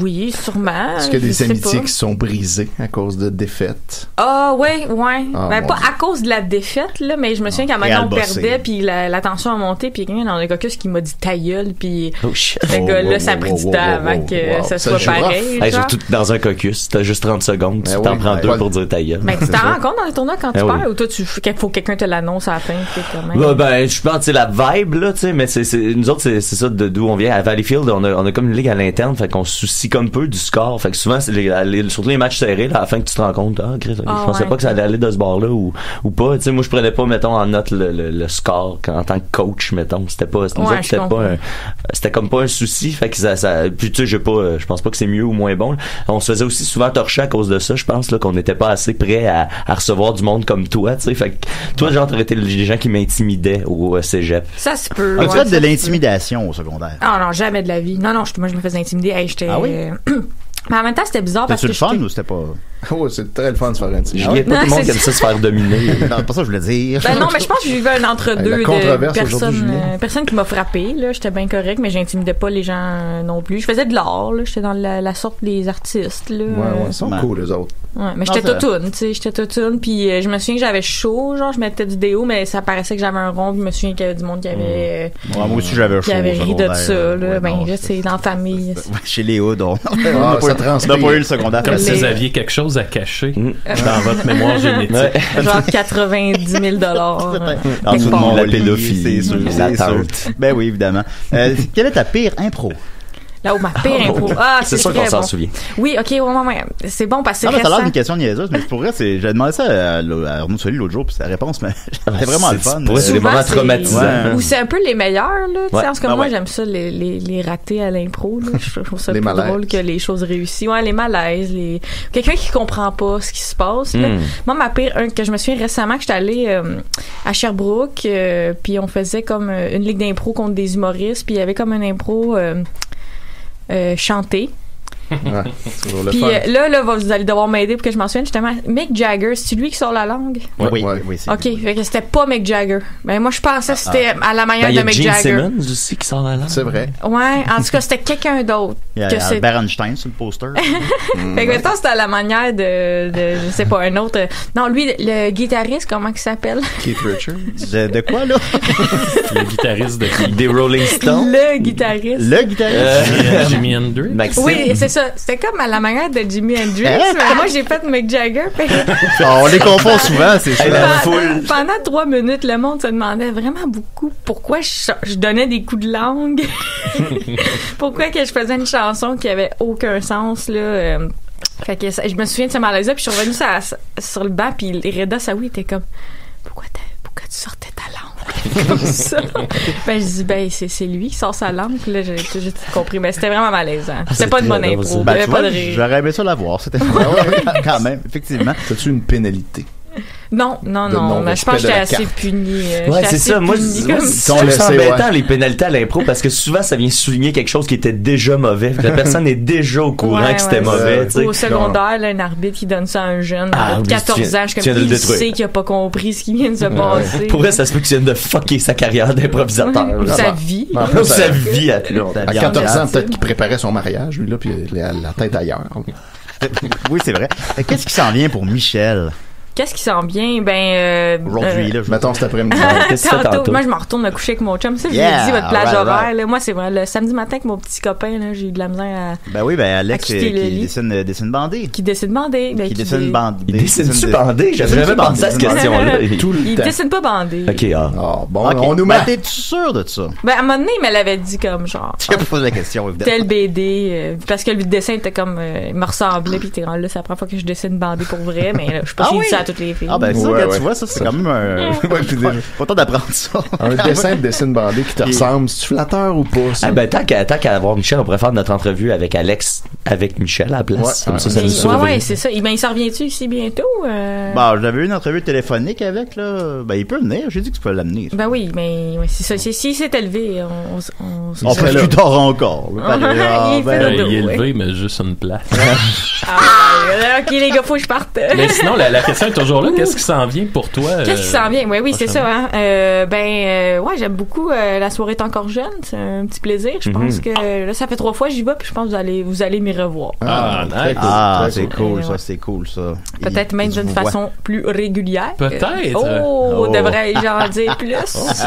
oui, sûrement. Est-ce qu'il y a des amitiés qui sont brisées à cause de défaites? Ah ouais. Ben pas à cause de la défaite là, mais je me souviens qu'à un moment on perdait puis la tension a monté puis quelqu'un dans le caucus qui m'a dit ta gueule puis ce gars-là ça a pris du temps avant que ça soit pareil. Surtout dans un caucus, t'as juste 30 secondes, tu t'en prends 2 pour dire ta gueule. Mais tu t'en rends compte dans les tournois quand tu perds ou toi faut que quelqu'un te l'annonce à la fin quand même. Ben je pense c'est la vibe là, tu sais, mais c'est nous autres c'est ça d'où on vient à Valleyfield, on a comme une ligue à l'interne, fait qu'on se soucie comme peu du score, fait que souvent c'est surtout les matchs serrés là, à la fin que tu te rends compte je pensais pas que ça allait aller de ce bord là ou pas, tu sais, moi je prenais pas mettons en note le score en tant que coach, mettons, c'était comme pas un souci, fait que ça puis tu sais je pense pas que c'est mieux ou moins bon là. On se faisait aussi souvent torcher à cause de ça, je pense là qu'on n'était pas assez prêt à recevoir du monde comme toi, tu sais, fait que toi genre t'aurais été les gens qui m'intimidaient au cégep. Ça se peut. As-tu fait de l'intimidation au secondaire? Ah non, jamais de la vie. Non, moi je me faisais intimider. Hey, j'étais Mais en même temps, c'était bizarre parce que. C'était le fun ou c'était pas. Oh, c'est très le fun de se faire intimider. Il y a pas tout le monde qui aime ça se faire dominer. Non, c'est pas ça que je voulais dire. Ben non, mais je pense que j'ai eu un entre-deux de personne qui m'a frappé, là. J'étais bien correct, mais j'intimidais pas les gens non plus. Je faisais de l'art, là. J'étais dans la sorte des artistes, là. Ouais, ils sont cool, les autres. Ouais, mais j'étais toutoune, tu sais. J'étais toutoune, puis je me souviens que j'avais chaud, genre, je mettais du déo, mais ça paraissait que j'avais un rond, puis je me souviens qu'il y avait du monde qui avait. Moi aussi, j'avais chaud. Qui avait ri de ça, là. Ben, là, c'est dans la famille. Chez Léo, donc. On n'a pas eu le secondaire. Comme si vous aviez quelque chose à cacher dans votre mémoire génétique. Genre 90 000 $. En dessous de la pédophilie, c'est sûr. Ben oui, évidemment. Quelle est ta pire impro? Là où ma pire impro. Ah, c'est sûr qu'on s'en souvient. Oui, ok, ouais. C'est bon parce que c'est ça a l'air récent. d'une question niaiseuse, mais pour vrai, j'ai demandé ça à Arnaud Soli l'autre jour, puis sa réponse, mais c'était vraiment le fun. C'est des moments traumatisants. Ou c'est un peu les meilleurs, là. Tu sais, en ce cas, moi, j'aime ça, les ratés à l'impro, là. Je trouve ça plus drôle que les choses réussies. Ouais, les malaises, quelqu'un qui comprend pas ce qui se passe, là. Moi, ma pire, que je me souviens récemment que j'étais allée à Sherbrooke, puis on faisait comme une ligue d'impro contre des humoristes, puis il y avait comme une impro chanté. Ouais, puis là, vous allez devoir m'aider pour que je m'en souvienne justement. Mick Jagger, c'est lui qui sort la langue? Oui, c'est ok, fait que c'était pas Mick Jagger. Ben moi je pensais que c'était à la manière de Mick Jagger. Il y a Gene Simmons aussi qui sort la langue. C'est vrai. Ouais, en tout cas c'était quelqu'un d'autre. Il y a Albert Einstein sur le poster. Fait que maintenant c'était à la manière de je sais pas un autre. Non, lui le guitariste, comment il s'appelle? Keith Richards. De quoi là? Le guitariste des Rolling Stones. Le guitariste. Jimi Hendrix. Maxime. Oui, c'est ça. C'était comme à la manière de Jimi Hendrix, mais moi j'ai fait Mick Jagger. On les confond souvent, c'est ça. Pendant 3 minutes, le monde se demandait vraiment beaucoup pourquoi je donnais des coups de langue. Pourquoi que je faisais une chanson qui avait aucun sens, là. Fait que je me souviens de ce malaise-là, puis je suis revenue sur le banc, puis Reda Saoui était comme pourquoi tu sortais ta langue comme ça? Ben je dis c'est lui qui sort sa langue, puis là j'ai tout compris, mais c'était vraiment malaisant. C'était pas de bonne impro, il y avait pas de rire. J'aurais aimé ça la voir, c'était quand même, effectivement. T'as-tu une pénalité? Non, mais je pense que j'étais assez punie. Ouais, c'est ça. Moi, c'est embêtant les pénalités à l'impro parce que souvent ça vient souligner quelque chose qui était déjà mauvais. La personne est déjà au courant que c'était mauvais. Au secondaire, là, un arbitre qui donne ça à un jeune de 14 ans, je suis comme il sait qu'il a pas compris ce qui vient de se passer. Pour vrai, ça se peut que tu viennes de fucker sa carrière d'improvisateur. Sa vie. Sa vie à 14 ans, peut-être qu'il préparait son mariage, lui là, puis la tête ailleurs. Oui, c'est vrai. Qu'est-ce qui s'en vient pour Michel? Qu'est-ce qui sent bien? Aujourd'hui, là, mettons cet après-midi. Tantôt, moi, je me retourne me coucher avec mon chum. Ça, je l'ai dit, votre plage horaire. Là, moi, c'est vrai. Le samedi matin, avec mon petit copain, là, j'ai eu de la misère à. Ben oui, Alex, qui dessine bandé. Qui dessine bandé. Qui dessine bandé. Il dessine-tu bandé? J'avais jamais pensé à cette question-là. Il dessine pas bandé. Ok, bon, on nous met. T'es-tu sûr de ça? Ben, à un moment donné, il me l'avait dit comme genre. Tu pas posé la question, évidemment. Tel BD. Parce que le dessin était comme. Il me ressemblait, puis t'es là, c'est la première fois que je dessine bandé pour vrai, mais là, je sais pas, j'ai dit ça à toutes les filles. Ah, ben, ça, quand tu vois, ça, c'est quand même un. Pas temps d'apprendre ça. Un dessin de dessine bandé qui te ressemble, c'est-tu flatteur ou pas, ça? Ah, ben, tant qu'à avoir Michel, on pourrait faire notre entrevue avec Alex, avec Michel à la place. Comme ça nous sauve. Ouais, c'est ça. Ben, il s'en revient-tu ici bientôt? Bah, j'avais eu une entrevue téléphonique avec, là. Ben, il peut venir. J'ai dit que tu peux l'amener. Ben oui, mais c'est ça. S'il s'est élevé, on peut plus tard encore. Il est élevé, mais juste une place. Ok, les gars, faut que je parte. Mais sinon, la question est toujours là. Qu'est-ce qui s'en vient pour toi? Qu'est-ce qui s'en vient? Oui, c'est ça. Hein. Ouais, j'aime beaucoup. La soirée est encore jeune. C'est un petit plaisir. Je pense que là, ça fait 3 fois que j'y vais, puis je pense que vous allez m'y revoir. C'est cool, ça. C'est cool, ça. Peut-être même d'une façon plus régulière. Peut-être. Oh, devrais-je en dire plus?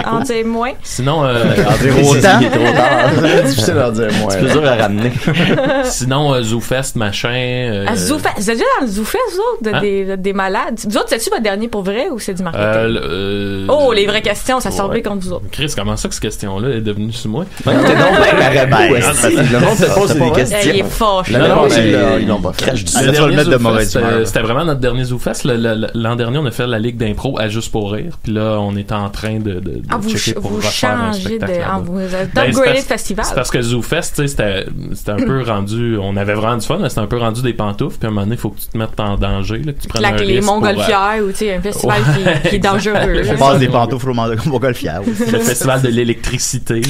En dire moins? Sinon, en dire autant. Il est trop tard. C'est difficile d'en dire moins. C'est plus dur à ramener. Sinon, ZooFest, machin. ZooFest. Vous êtes déjà dans le ZooFest, vous autres, des malades? Vous autres, c'est-tu votre dernier pour vrai ou c'est du marketing? Les vraies questions, ça sort bien contre vous autres. Chris, comment ça que cette question-là est devenue sur moi? T'es donc bien marabout. Le monde se pose des questions. Il est fâché. Ils l'ont pas fait. C'était vraiment notre dernier ZooFest. L'an dernier, on a fait la Ligue d'impro à Juste pour rire. Puis là, on est en train de checker pour refaire un spectacle. Vous upgradez le festival. C'est parce que ZooFest, c'était un peu rendu... On avait vraiment du fun, mais c'était un peu rendu des pantoufles. Puis à un moment donné, il faut que tu te mettes en danger, là, que tu prennes un risque. montgolfière ou tu sais un festival qui est dangereux. Je passe des pantoufles au montgolfière aussi. Le festival de l'électricité.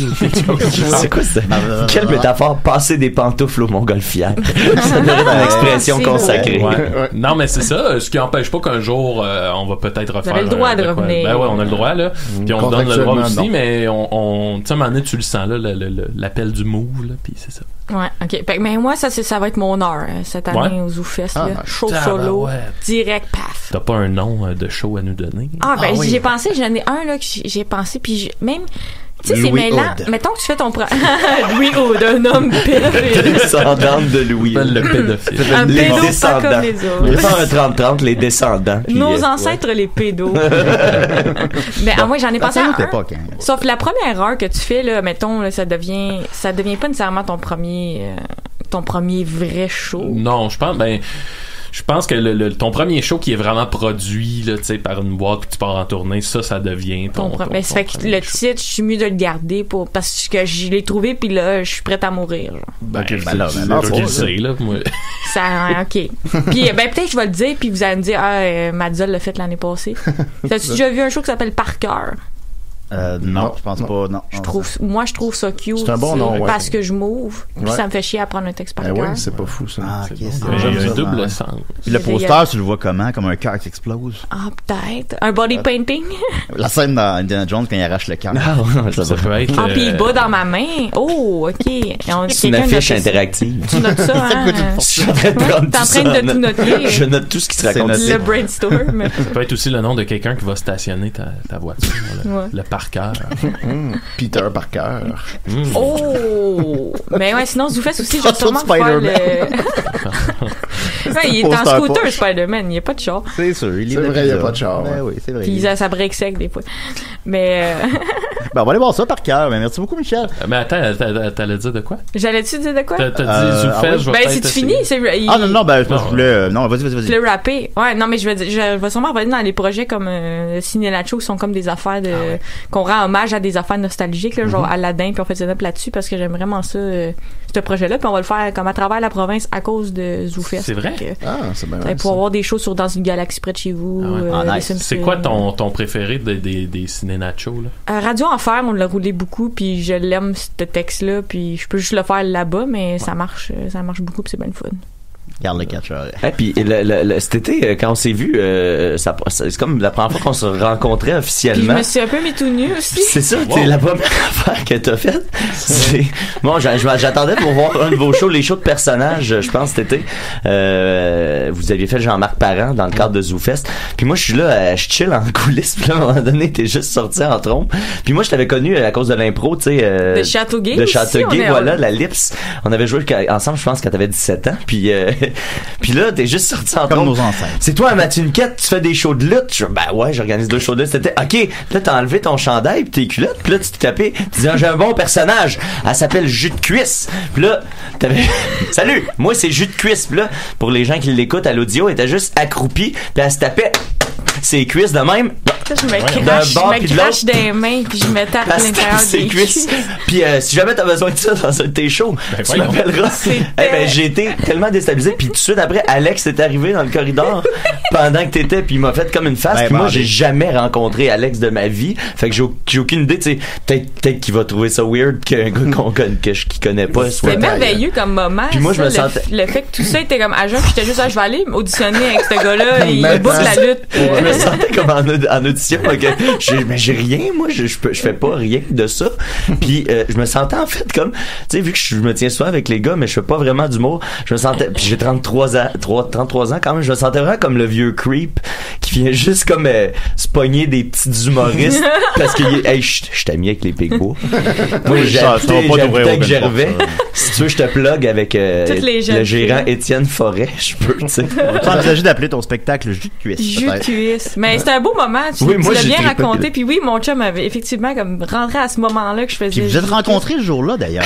C'est quoi ça? Quelle métaphore, passer des pantoufles au montgolfière. Ça devrait être une expression consacrée. Ouais. Non, mais c'est ça. Ce qui empêche pas qu'un jour, on va peut-être refaire. Vous avez le droit de revenir. Ben ouais, on a le droit, là. Puis on donne le droit aussi, mais on tu sais, à un moment donné, tu le sens, là, l'appel du move, là, puis c'est ça. Ouais, ok. Mais moi, ça va être mon heure cette année aux ZooFest, là. Show solo, direct, paf. T'as pas un nom de show à nous donner? Oui. J'ai pensé, j'en ai un, là, que j'ai pensé, puis même... Tu sais, c'est mêlant. Mettons que tu fais ton Louis Hood, un homme pédophile. Descendante de Louis. Le pédophile. Un les pédo descendants. pas comme les autres. Il va faire un 30-30, les descendants. Puis, nos ancêtres, les pédos. Mais moi, j'en ai pensé à un. Époque, hein. Sauf la première heure que tu fais, là, mettons, là, ça devient pas nécessairement ton premier vrai show. Non, je pense que ton premier show qui est vraiment produit là, tu sais, par une boîte que tu pars en tournée, ça devient ton mais ça fait que le titre, je suis mieux de le garder parce que je l'ai trouvé puis là, je suis prête à mourir. Genre. Je sais là, moi. Ça, ok. Puis peut-être je vais le dire puis vous allez me dire Madzol l'a fait l'année passée. T'as-tu déjà vu un show qui s'appelle Par cœur? Non, je pense pas. Non. Moi, je trouve ça cute. C'est un bon nom, parce que je m'ouvre. Puis ça me fait chier à prendre un texte par cœur. Ouais, c'est pas fou, ça. Il y a un double sens. Puis le poster, tu le vois comment? Comme un cœur qui explose? Peut-être. Un body painting? La scène dans Indiana Jones quand il arrache le cœur. Ça peut être. Puis il bat dans ma main. Oh, ok. C'est une affiche interactive. Tu notes ça, hein? Je suis en train de prendre T'es en train de tout noter. Je note tout ce qui se raconte. Le brainstorm. Ça peut être aussi le nom de quelqu'un qui va stationner ta voiture. Le Parker. Peter Parker. Oh! Mais ouais, sinon, ZooFest aussi, je vais sûrement faire le... il est en scooter, Spider-Man. Il n'y a pas de char. C'est sûr. C'est vrai, il n'y a pas de char. Oui, c'est vrai. Puis ça break sec des fois. Mais... on va aller voir ça par cœur. Mais merci beaucoup, Michel. Mais attends, t'allais dire de quoi? J'allais-tu dire de quoi? T'as dit ZooFest, je vais peut-être c'est fini. Non, je voulais... Non, vas-y. Le rapper. Ouais, non, mais je vais sûrement revenir dans les projets comme Ciné Nacho qui sont comme des affaires de... qu'on rend hommage à des affaires nostalgiques, là, genre Aladdin, puis on fait up là-dessus parce que j'aime vraiment ça, ce projet-là, puis on va le faire comme à travers la province à cause de ZooFest. C'est vrai? C'est bien. Pour avoir des shows sur Dans une galaxie près de chez vous. Nice. C'est quoi ton préféré des ciné-nachos, là? Radio Enfer, on l'a roulé beaucoup, puis je l'aime, ce texte-là, puis je peux juste le faire là-bas, mais ça marche beaucoup, puis c'est bien le fun. Garde le catcheur. Et puis cet été, quand on s'est vu, c'est comme la première fois qu'on se rencontrait officiellement. Puis je me suis un peu mis tout nu aussi. C'est ça, c'est la première affaire que t'as faite. Bon, j'attendais pour voir un de vos shows, les shows de personnages, je pense cet été. Vous aviez fait Jean-Marc Parent dans le cadre de ZooFest. Puis moi, je suis là, je chill en coulisses. Puis là, à un moment donné, t'es juste sorti en trompe. Puis moi, je t'avais connu à cause de l'impro, tu sais. De Châteauguay. De Châteauguay, voilà, la Lips. On avait joué ensemble, je pense, quand t'avais 17 ans. Puis là, t'es juste sorti en comme nos ancêtres. C'est toi, Mathieu Niquette, tu fais des shows de lutte. J'organise 2 shows de lutte. C'était OK. Là, t'as enlevé ton chandail pis tes culottes. Puis là, tu t'es tapé. Tu dis, j'ai un bon personnage. Elle s'appelle Jus de cuisse. Puis là, t'avais salut, moi c'est Jus de cuisse. Puis là, pour les gens qui l'écoutent à l'audio, elle était juste accroupie. Puis elle se tapait ses cuisses de même. Je me crache des mains puis je me tape à l'intérieur des cuisses. Puis si jamais t'as besoin de ça dans un de tes shows, tu m'appelleras. J'ai été tellement déstabilisé. Puis tout de suite après, Alex est arrivé dans le corridor pendant que t'étais, puis il m'a fait comme une face. Puis moi, j'ai jamais rencontré Alex de ma vie. Fait que j'ai aucune idée. Tu sais, peut-être qu'il va trouver ça weird qu'un gars qu'il connaît pas. C'était merveilleux comme moment. Puis moi, je me sentais. Le fait que tout ça était comme à jeun, puis j'étais juste je vais aller auditionner avec ce gars-là. Il boucle la lutte. Je me sentais comme en audition. Mais j'ai rien, moi. Je fais pas rien de ça. Puis je me sentais en fait comme, tu sais, vu que je me tiens souvent avec les gars, mais je fais pas vraiment d'humour. Je me sentais, puis j'ai 33 ans quand même. Je me sentais vraiment comme le vieux creep qui vient juste comme se pogner des petits humoristes parce que je t'ai mis avec les Pigbois. Moi, j'habitais avec Gervais. Si tu veux, je te plug avec le gérant Étienne Forêt. Je peux, tu sais. Tu as envisagé d'appeler ton spectacle Jus de cuisse. Jus de cuisse. Mais c'était un beau moment. Tu l'as bien raconté. Puis oui, mon chum avait effectivement comme rentré à ce moment-là que je faisais. Puis vous êtes rencontrés le jour-là d'ailleurs.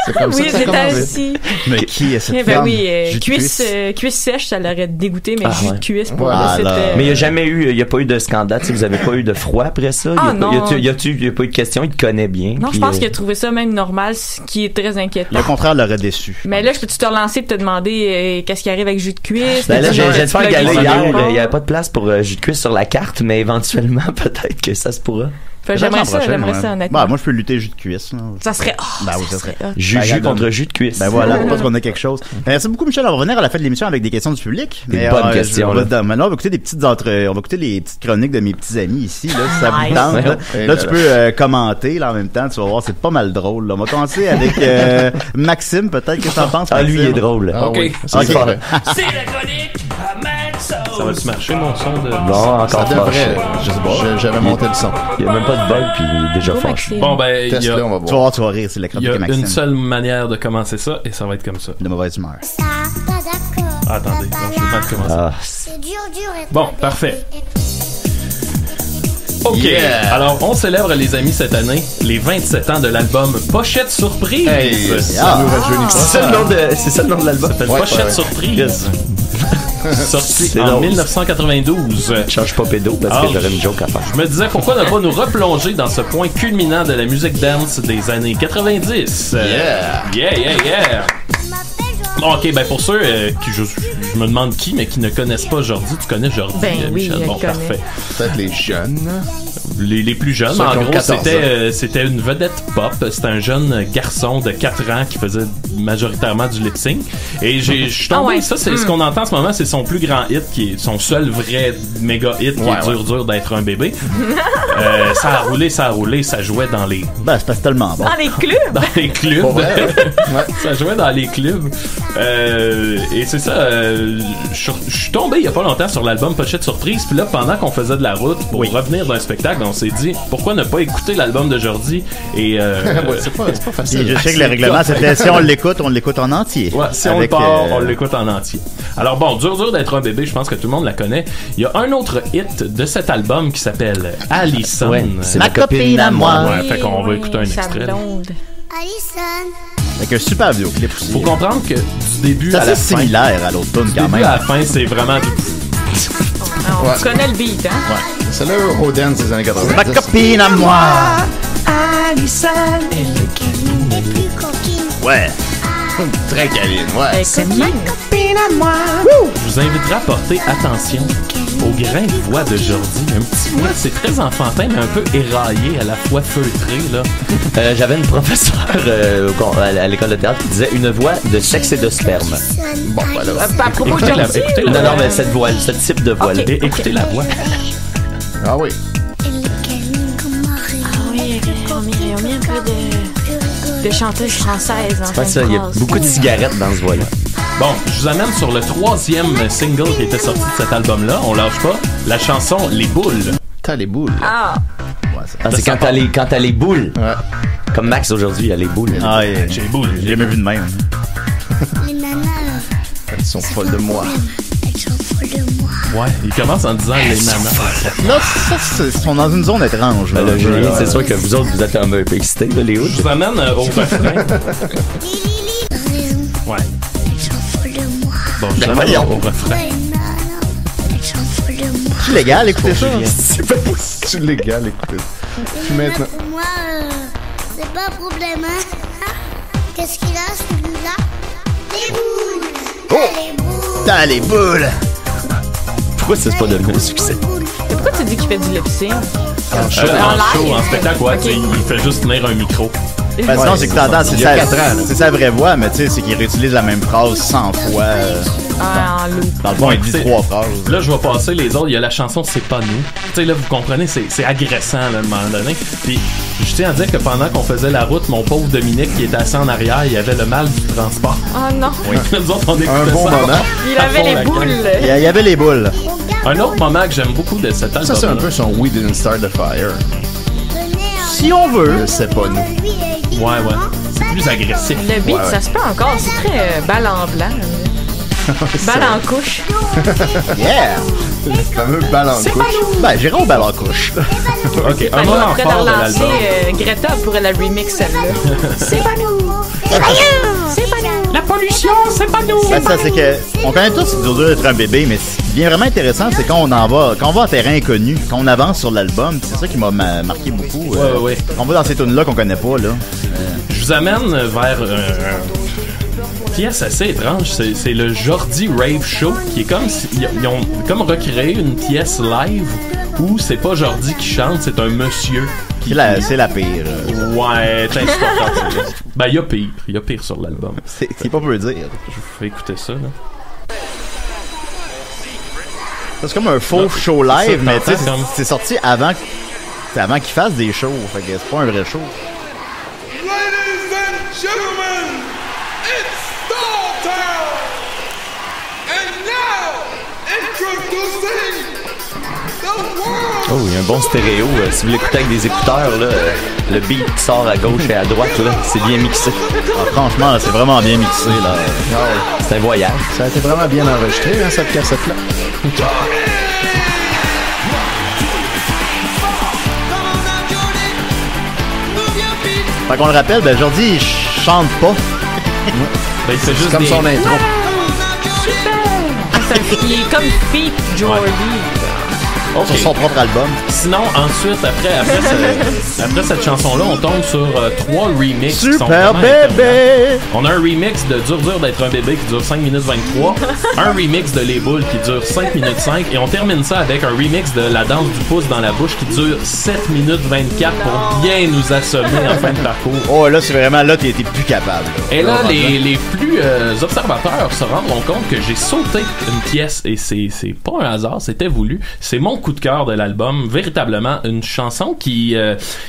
C'est comme ça. Oui, j'étais assis. Mais qui est cette femme? Oui, cuisse sèche, ça l'aurait dégoûté, mais jus de cuisse pour le site. Mais il n'y a pas eu de scandale, vous avez pas eu de froid après ça? Il n'y a pas eu de question, il te connaît bien. Non, je pense qu'il a trouvé ça même normal, ce qui est très inquiétant. Le contraire l'aurait déçu. Mais là, je peux-tu te relancer et te demander qu'est-ce qui arrive avec jus de cuisse? Ben là, j'ai de faire galer hier, il n'y avait pas de place pour jus de cuisse sur la carte, mais éventuellement, peut-être que ça se pourra. J'aimerais ça honnêtement. Moi, je peux lutter jus de cuisse. Là. Ça serait. Oui, ça serait. Jus contre jus de cuisse. Ben voilà, je pense qu'on a quelque chose. Merci beaucoup, Michel. On va revenir à la fin de l'émission avec des questions du public. Des bonnes questions. Maintenant, on va écouter on va écouter les petites chroniques de mes petits amis ici. Là, si ça vous tente. Là, tu peux commenter là, en même temps. Tu vas voir, c'est pas mal drôle. Là. On va commencer avec Maxime, peut-être. Qu'est-ce que t'en penses? Lui, il est drôle. OK. C'est la chronique à Maxo. Ça va-tu marcher, mon son de... Non, encore pas. Je sais pas. J'avais monté le son. Il n'y a même pas de bug, puis il est déjà fâché. Bon, ben, Teste-le, on va voir. Tu vas rire, c'est la chronique de Maxime. Il y a une seule manière de commencer ça, et ça va être comme ça. De mauvaise humeur. Attendez, non, je vais pas commencer. C'est dur. Bon, parfait. OK. Alors, on célèbre, les amis, cette année, les 27 ans de l'album Pochette Surprise. C'est ça le nom de l'album. Pochette Surprise. Sorti en 1992. Change pas pédo parce que j'aurais une joke à faire. Je me disais pourquoi ne pas nous replonger dans ce point culminant de la musique dance des années 90. Yeah. Ok, ben pour ceux qui je me demande mais qui ne connaissent pas Jordi, tu connais Jordi, Michel? Bon, parfait. Peut-être les jeunes. Les plus jeunes, en gros, c'était une vedette pop. C'était un jeune garçon de 4 ans qui faisait majoritairement du lip-sync. Et je suis tombé, ça, c'est ce qu'on entend en ce moment, c'est son plus grand hit, qui est son seul vrai méga hit, qui est dur d'être un bébé. Ça a roulé, ça jouait dans les... Ben, c'est tellement bon. Dans les clubs? Dans les clubs. Ça jouait dans les clubs. Et c'est ça, je suis tombé il y a pas longtemps sur l'album Pochette Surprise, puis là, pendant qu'on faisait de la route pour revenir d'un spectacle, on s'est dit pourquoi ne pas écouter l'album de Jordi et c'est pas facile. Et je sais que le règlement c'était si on l'écoute en entier. Ouais, si on le part, on l'écoute en entier. Alors bon, dur d'être un bébé, je pense que tout le monde la connaît. Il y a un autre hit de cet album qui s'appelle Allison. Ouais, c'est ma copine à moi. Ouais, fait qu'on va écouter un extrait. Allison. Avec un super vidéoclip aussi. Faut comprendre que du début à la fin, c'est similaire à l'autre tune quand même. À la fin, c'est vraiment du... On connaît le beat, hein? Ouais. C'est là au dance des années 80. Ma copine à moi. Allison. Elle est plus coquine. Ouais. Très câline, ouais. C'est ma copine à moi. Je vous inviterai à porter attention au grain de voix de Jordi. Un petit voix, c'est très enfantin, mais un peu éraillé, à la fois feutré, là. J'avais une professeure à l'école de théâtre qui disait une voix de sexe et de sperme. Bon, voilà. À propos de Jordi? Non, mais cette voix, ce type de voix-là. Okay. Écoutez la voix. Ah oui. On met un peu de chanteuse française. C'est ça, il y a beaucoup de cigarettes dans ce voix-là. Bon, je vous amène sur le 3e single qui était sorti de cet album-là. On lâche pas. La chanson Les Boules. T'as les boules. C'est quand t'as les boules. Ouais. Comme Max aujourd'hui, il a les boules. Ah, j'ai les boules. J'ai jamais vu de même. Les nanas, elles sont folles de moi. Elles sont folles de moi. Ouais, il commence en disant les nanas. Là, ils sont dans une zone étrange. Là. C'est sûr que vous autres, vous êtes un peu excités, là, les autres. Je vous amène au refrain. Ouais. Elles sont folles de moi. Bon, je vous amène au refrain. Elles sont folles de moi. C'est légal, écoutez ça. C'est pas possible légal, écoutez. Maintenant. Pour moi, c'est pas un problème, hein? Qu'est-ce qu'il a, celui-là? Les boules. T'as les boules. Pourquoi c'est pas devenu un succès? Pourquoi tu dis qu'il fait du lip-sync? En show, en spectacle, ouais, okay. Il fait juste tenir un micro. Ben, sinon, c'est que t'entends, c'est sa vraie voix, mais tu sais, c'est qu'il réutilise la même phrase 100 fois. En loop. Dans le fond, il dit 3 phrases. Là, je vais passer les autres. Il y a la chanson C'est pas nous. Tu sais, là, vous comprenez, c'est agressant, là, à un moment donné. Puis, je tiens à dire que pendant qu'on faisait la route, mon pauvre Dominique, qui était assis en arrière, il avait le mal du transport. Oh non. Oui. Nous autres, on écoutait un bon ça. moment. Il avait les boules. Il y avait les boules. Un autre moment que j'aime beaucoup de cet album. Ça, c'est un peu son We Didn't Start the Fire. Si on veut. C'est pas nous. Ouais. C'est plus agressif. Le beat, ça se peut encore. C'est très balle en blanc. Balle en couche. Yeah! Le fameux balle en couche. Ben, j'irai au balle en couche. Ok, un moment fort de l'album. Greta pourrait la remix celle-là. C'est pas nous! C'est pas nous! C'est pas nous! La pollution, c'est pas nous! Ben, ça, c'est que, on connaît tous ce que d'être un bébé, mais ce qui devient vraiment intéressant, c'est quand on va en terrain inconnu, quand on avance sur l'album, c'est ça qui m'a marqué beaucoup. Ouais. On va dans ces tunes-là qu'on connaît pas, là. Je vous amène vers une pièce assez étrange, c'est le Jordi Rave Show, qui est comme ils ont comme recréé une pièce live où c'est pas Jordi qui chante, c'est un monsieur. C'est la pire. Ouais, c'est insupportable. Ben, il y a pire sur l'album. C'est pas peu dire. Je vous fais écouter ça, là. C'est comme un faux show live, mais tu sais, c'est sorti avant qu'il fasse des shows. Fait que c'est pas un vrai show. Ladies and gentlemen, it's Star Town! And now, introducing the world! Oh, il y a un bon stéréo. Si vous l'écoutez avec des écouteurs, là, le beat qui sort à gauche et à droite, là, c'est bien mixé. Franchement, là, c'est vraiment bien mixé. Là. C'est un voyage. Ça a été vraiment bien enregistré, hein, cette cassette-là. Fait qu'on le rappelle, ben Jordi, il chante pas. Ben, il fait juste comme son intro. Il est comme Feet Jordi. Okay. Sur son propre album. Sinon, ensuite, après cette chanson-là, on tombe sur 3 remixes. Super bébé! On a un remix de Dur d'être un bébé qui dure 5 minutes 23, un remix de Les Boules qui dure 5 minutes 5, et on termine ça avec un remix de La danse du pouce dans la bouche qui dure 7 minutes 24 pour bien nous assommer en fin de parcours. Oh, là, c'est vraiment là, t'es plus capable. Et là, les plus observateurs se rendront compte que j'ai sauté une pièce, et c'est pas un hasard, c'était voulu. C'est mon coup de cœur de l'album, véritablement une chanson qui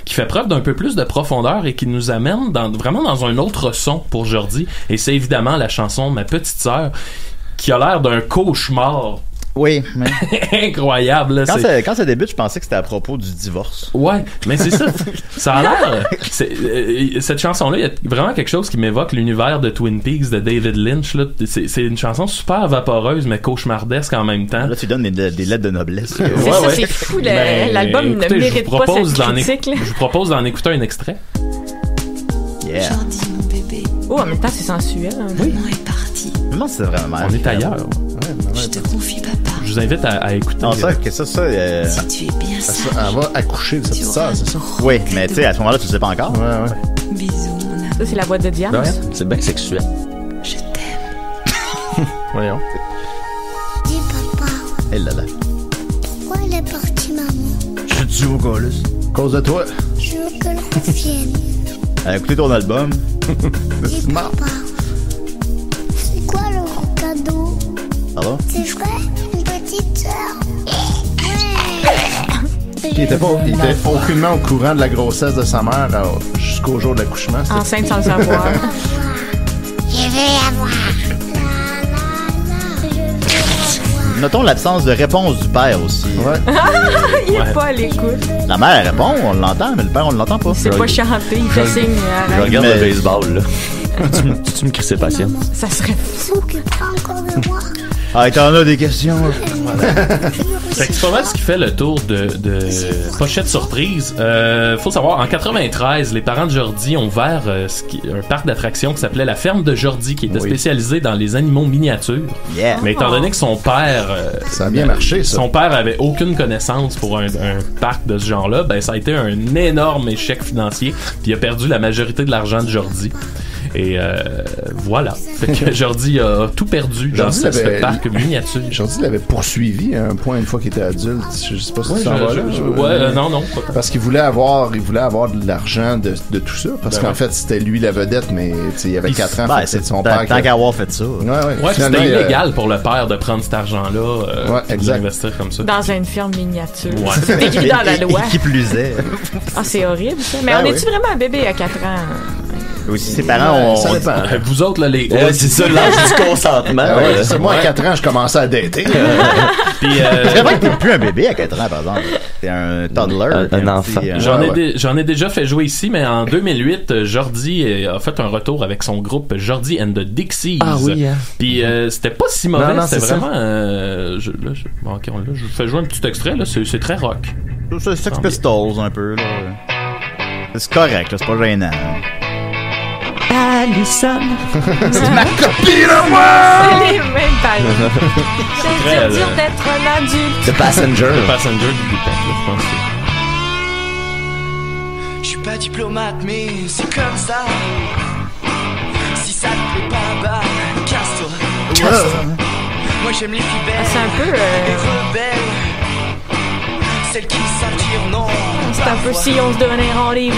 fait preuve d'un peu plus de profondeur et qui nous amène vraiment dans un autre son pour Jordi, et c'est évidemment la chanson Ma petite sœur, qui a l'air d'un cauchemar. Oui, mais... incroyable. Là, quand ça débute, je pensais que c'était à propos du divorce. Ouais, mais c'est ça. Ça a l'air... cette chanson-là, il y a vraiment quelque chose qui m'évoque l'univers de Twin Peaks de David Lynch. Là. C'est une chanson super vaporeuse, mais cauchemardesque en même temps. Là, tu donnes des lettres de noblesse. C'est fou. L'album ne mérite pas cette critique. Je vous propose d'en écouter un extrait. Yeah. Jordi, mon bébé. Oh, en même temps, c'est sensuel. Hein. Maman est partie. Maman, c'est vraiment... On est ailleurs. Je te confie, papa. Je vous invite à écouter. Non, ça. Si tu es bien sage. Elle va accoucher de sa petite sœur, c'est ça? Oui, mais tu sais, à ce moment-là, tu le sais pas encore. Ouais. Bisous, mon amour. Ça, c'est la voix de Diane. Ouais, c'est bien sexuel. Je t'aime. Voyons. Dis papa, Et là. pourquoi elle est partie, maman? Je suis au golus. À cause de toi. Je veux qu'elle revienne. Elle a écouté ton album. Dis papa, c'est quoi le cadeau? Pardon? C'est vrai, une petite sœur. Il était aucunement au courant de la grossesse de sa mère jusqu'au jour de l'accouchement. Enceinte sans le savoir. Je veux la voir. Notons l'absence de réponse du père aussi. Ouais. Il est pas à l'écoute. La mère, elle répond, on l'entend, mais le père, on l'entend pas. Il sait pas chanter, il fait signe. Je regarde le baseball, là. tu me crissais patient. Ça serait fou. Encore de moi. Ah, t'en as des questions. Fait que c'est pas mal ce qui fait le tour de Pochette Surprise. Faut savoir, en 93, les parents de Jordi ont ouvert un parc d'attractions qui s'appelait la Ferme de Jordi, qui était spécialisé dans les animaux miniatures. Yeah. Mais étant donné que son père... ça a bien marché, ça. Son père avait aucune connaissance pour un parc de ce genre-là, ben ça a été un énorme échec financier, puis il a perdu la majorité de l'argent de Jordi. Et voilà. Fait que Jordi a tout perdu dans ce parc miniature. Jordi l'avait poursuivi à un point une fois qu'il était adulte. Je sais pas si tu t'en vas là. Non. Parce qu'il voulait avoir de l'argent de tout ça. Parce qu'en fait, c'était lui la vedette, mais il y avait 4 ans. C'est son père. Tant qu'à avoir fait ça. Ouais, c'était illégal pour le père de prendre cet argent-là et d'investir comme ça. Dans une ferme miniature. Ouais. C'est écrit dans la loi. Qui plus est. Ah, c'est horrible ça. Mais on est-tu vraiment un bébé à 4 ans? Oui, si ses parents ça dépend. Vous autres, là, les... c'est ça, l'âge du consentement. Moi, à 4 ans, je commençais à dater. C'est vrai que t'es plus un bébé à 4 ans, par exemple. T'es un toddler. Un enfant. J'en ai déjà fait jouer ici, mais en 2008, Jordi a fait un retour avec son groupe Jordi and the Dixies. Ah oui, hein. Puis c'était pas si mauvais, c'était vraiment... je vous fais jouer un petit extrait, là, c'est très rock. C'est Sex Pistols, un peu, là. C'est correct, là, c'est pas gênant. Allison. C'est ma copine à moi! C'est les mêmes paroles. C'est dur d'être un adulte. The Passenger. Le Passenger du Dupont, je pense. Je suis pas diplomate, mais c'est comme ça. Si ça te plaît pas, bah, casse-toi. Moi j'aime les filles belles. C'est un peu. Les rebelles. Celles qui savent dire non. C'est un peu si on se donnait rendez-vous.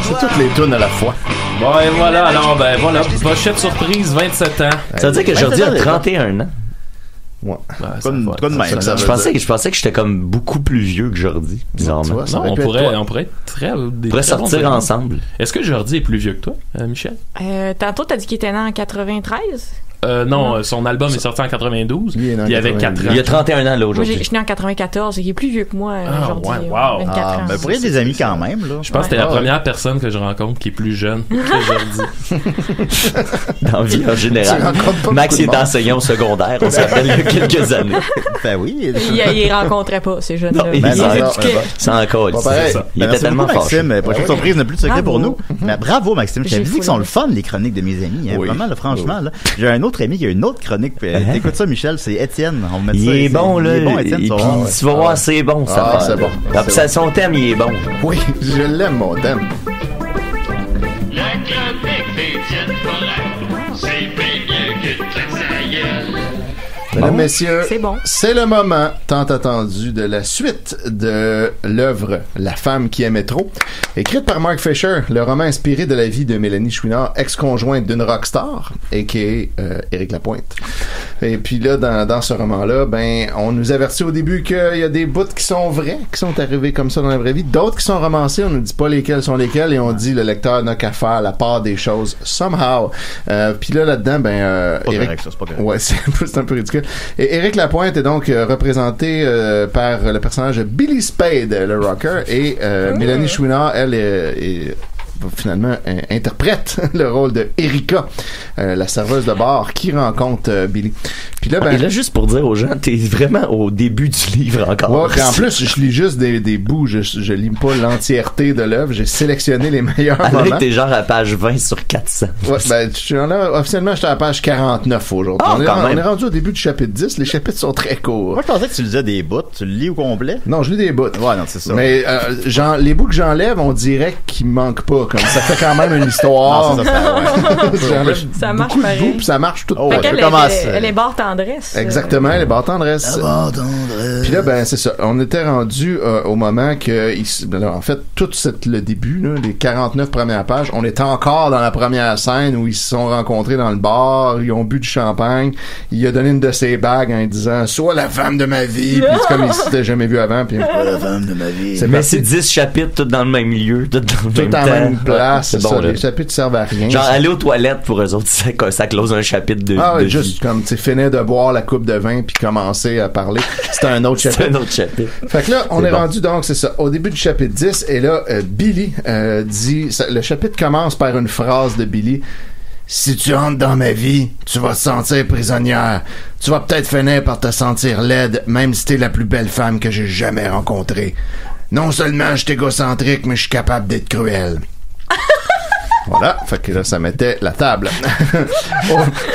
C'est toutes les tunes à la fois. Bon, et voilà, alors, ben voilà, pochette surprise, 27 ans. Ça veut dire que Jordi a 31 ans. Ouais. Je pensais que j'étais comme beaucoup plus vieux que Jordi, bizarrement. Non, on pourrait sortir ensemble. Est-ce que Jordi est plus vieux que toi, Michel? Tantôt, t'as dit qu'il était né en 93? Non, son album est sorti en 92. Il avait 4 ans. Il a 31 ans là aujourd'hui. Moi, je suis né en 94, il est plus vieux que moi aujourd'hui. Ouais, wow. 24 ans. Ben, pour y des amis quand même, là. Je pense que t'es la première personne que je rencontre qui est plus jeune que Jordi. Dans la vie en général. Max est enseignant au secondaire, on s'appelle il y a quelques années. Ben oui. Il rencontrait pas ces jeunes-là. C'est encore il était tellement fort. Maxime, prochaine surprise n'a plus de secret pour nous. Mais bravo Maxime, je t'ai dit que sont le fun les chroniques de mes amis. Vraiment, franchement. J'ai un autre ami qui a une autre chronique. Écoute ça, Michel, c'est Étienne. On va mettre il est bon, là. Il est bon, Étienne. Tu vas voir, c'est bon, ça. C'est bon. Son thème, il est bon. Oui, je l'aime, mon thème. La chronique d'Étienne Forêt, c'est bien mieux que de sa gueule. Mesdames, messieurs, c'est bon. C'est le moment tant attendu de la suite de l'œuvre La femme qui aimait trop, écrite par Mark Fisher, le roman inspiré de la vie de Mélanie Chouinard, ex-conjointe d'une rockstar, a.k.a. Éric Lapointe. Et puis là, dans ce roman-là, ben, on nous avertit au début qu'il y a des bouts qui sont vrais, qui sont arrivés comme ça dans la vraie vie, d'autres qui sont romancés, on nous dit pas lesquels sont lesquels, et on dit le lecteur n'a qu'à faire la part des choses somehow. Puis là-dedans, ben, Éric, c'est pas correct. Ouais, c'est un peu ridicule. Et Éric Lapointe est donc représenté par le personnage de Billy Spade, le rocker, et Mélanie Chouinard, elle est finalement interprète le rôle de Erika, la serveuse de bar qui rencontre Billy. Puis là, et là, juste pour dire aux gens, t'es vraiment au début du livre encore. Ouais, en plus, je lis juste des bouts, je lis pas l'entièreté de l'œuvre, j'ai sélectionné les meilleurs moments. T'es genre à page 20 sur 400. Ouais, ben, officiellement, j'étais à la page 49 aujourd'hui. On est rendu au début du chapitre 10, les chapitres sont très courts. Moi, je pensais que tu lisais des bouts, tu le lis au complet? Non, je lis des bouts. Ouais, non, c'est ça. Mais les bouts que j'enlève, on dirait qu'ils manquent pas. Comme ça fait quand même une histoire. Non, ça marche beaucoup pareil. de bouts, puis ça marche tout. Elle est barre tendresse. Exactement, elle est barre tendresse. Puis là, ben c'est ça. On était rendu au moment que, en fait, tout le début, là, les 49 premières pages, on était encore dans la première scène où ils se sont rencontrés dans le bar, ils ont bu du champagne, il a donné une de ses bagues en disant « Sois la femme de ma vie », puis c'est comme il s'était jamais vu avant, puis « la femme de ma vie ». Mais c'est 10 chapitres, tout dans le même lieu, tout en même place, c'est ça. Les chapitres servent à rien. Genre, aller aux toilettes pour eux autres, ça close un chapitre de ouais, de juste vie. Comme, tu finir de boire la coupe de vin puis commencer à parler. C'était un autre chapitre. C'est un autre chapitre. Fait que là, on est rendu donc, c'est ça, au début du chapitre 10, et là, Billy dit, le chapitre commence par une phrase de Billy. Si tu entres dans ma vie, tu vas te sentir prisonnière. Tu vas peut-être finir par te sentir laide, même si t'es la plus belle femme que j'ai jamais rencontrée. Non seulement je suis égocentrique, mais je suis capable d'être cruel. Voilà, fait que là, ça mettait la table.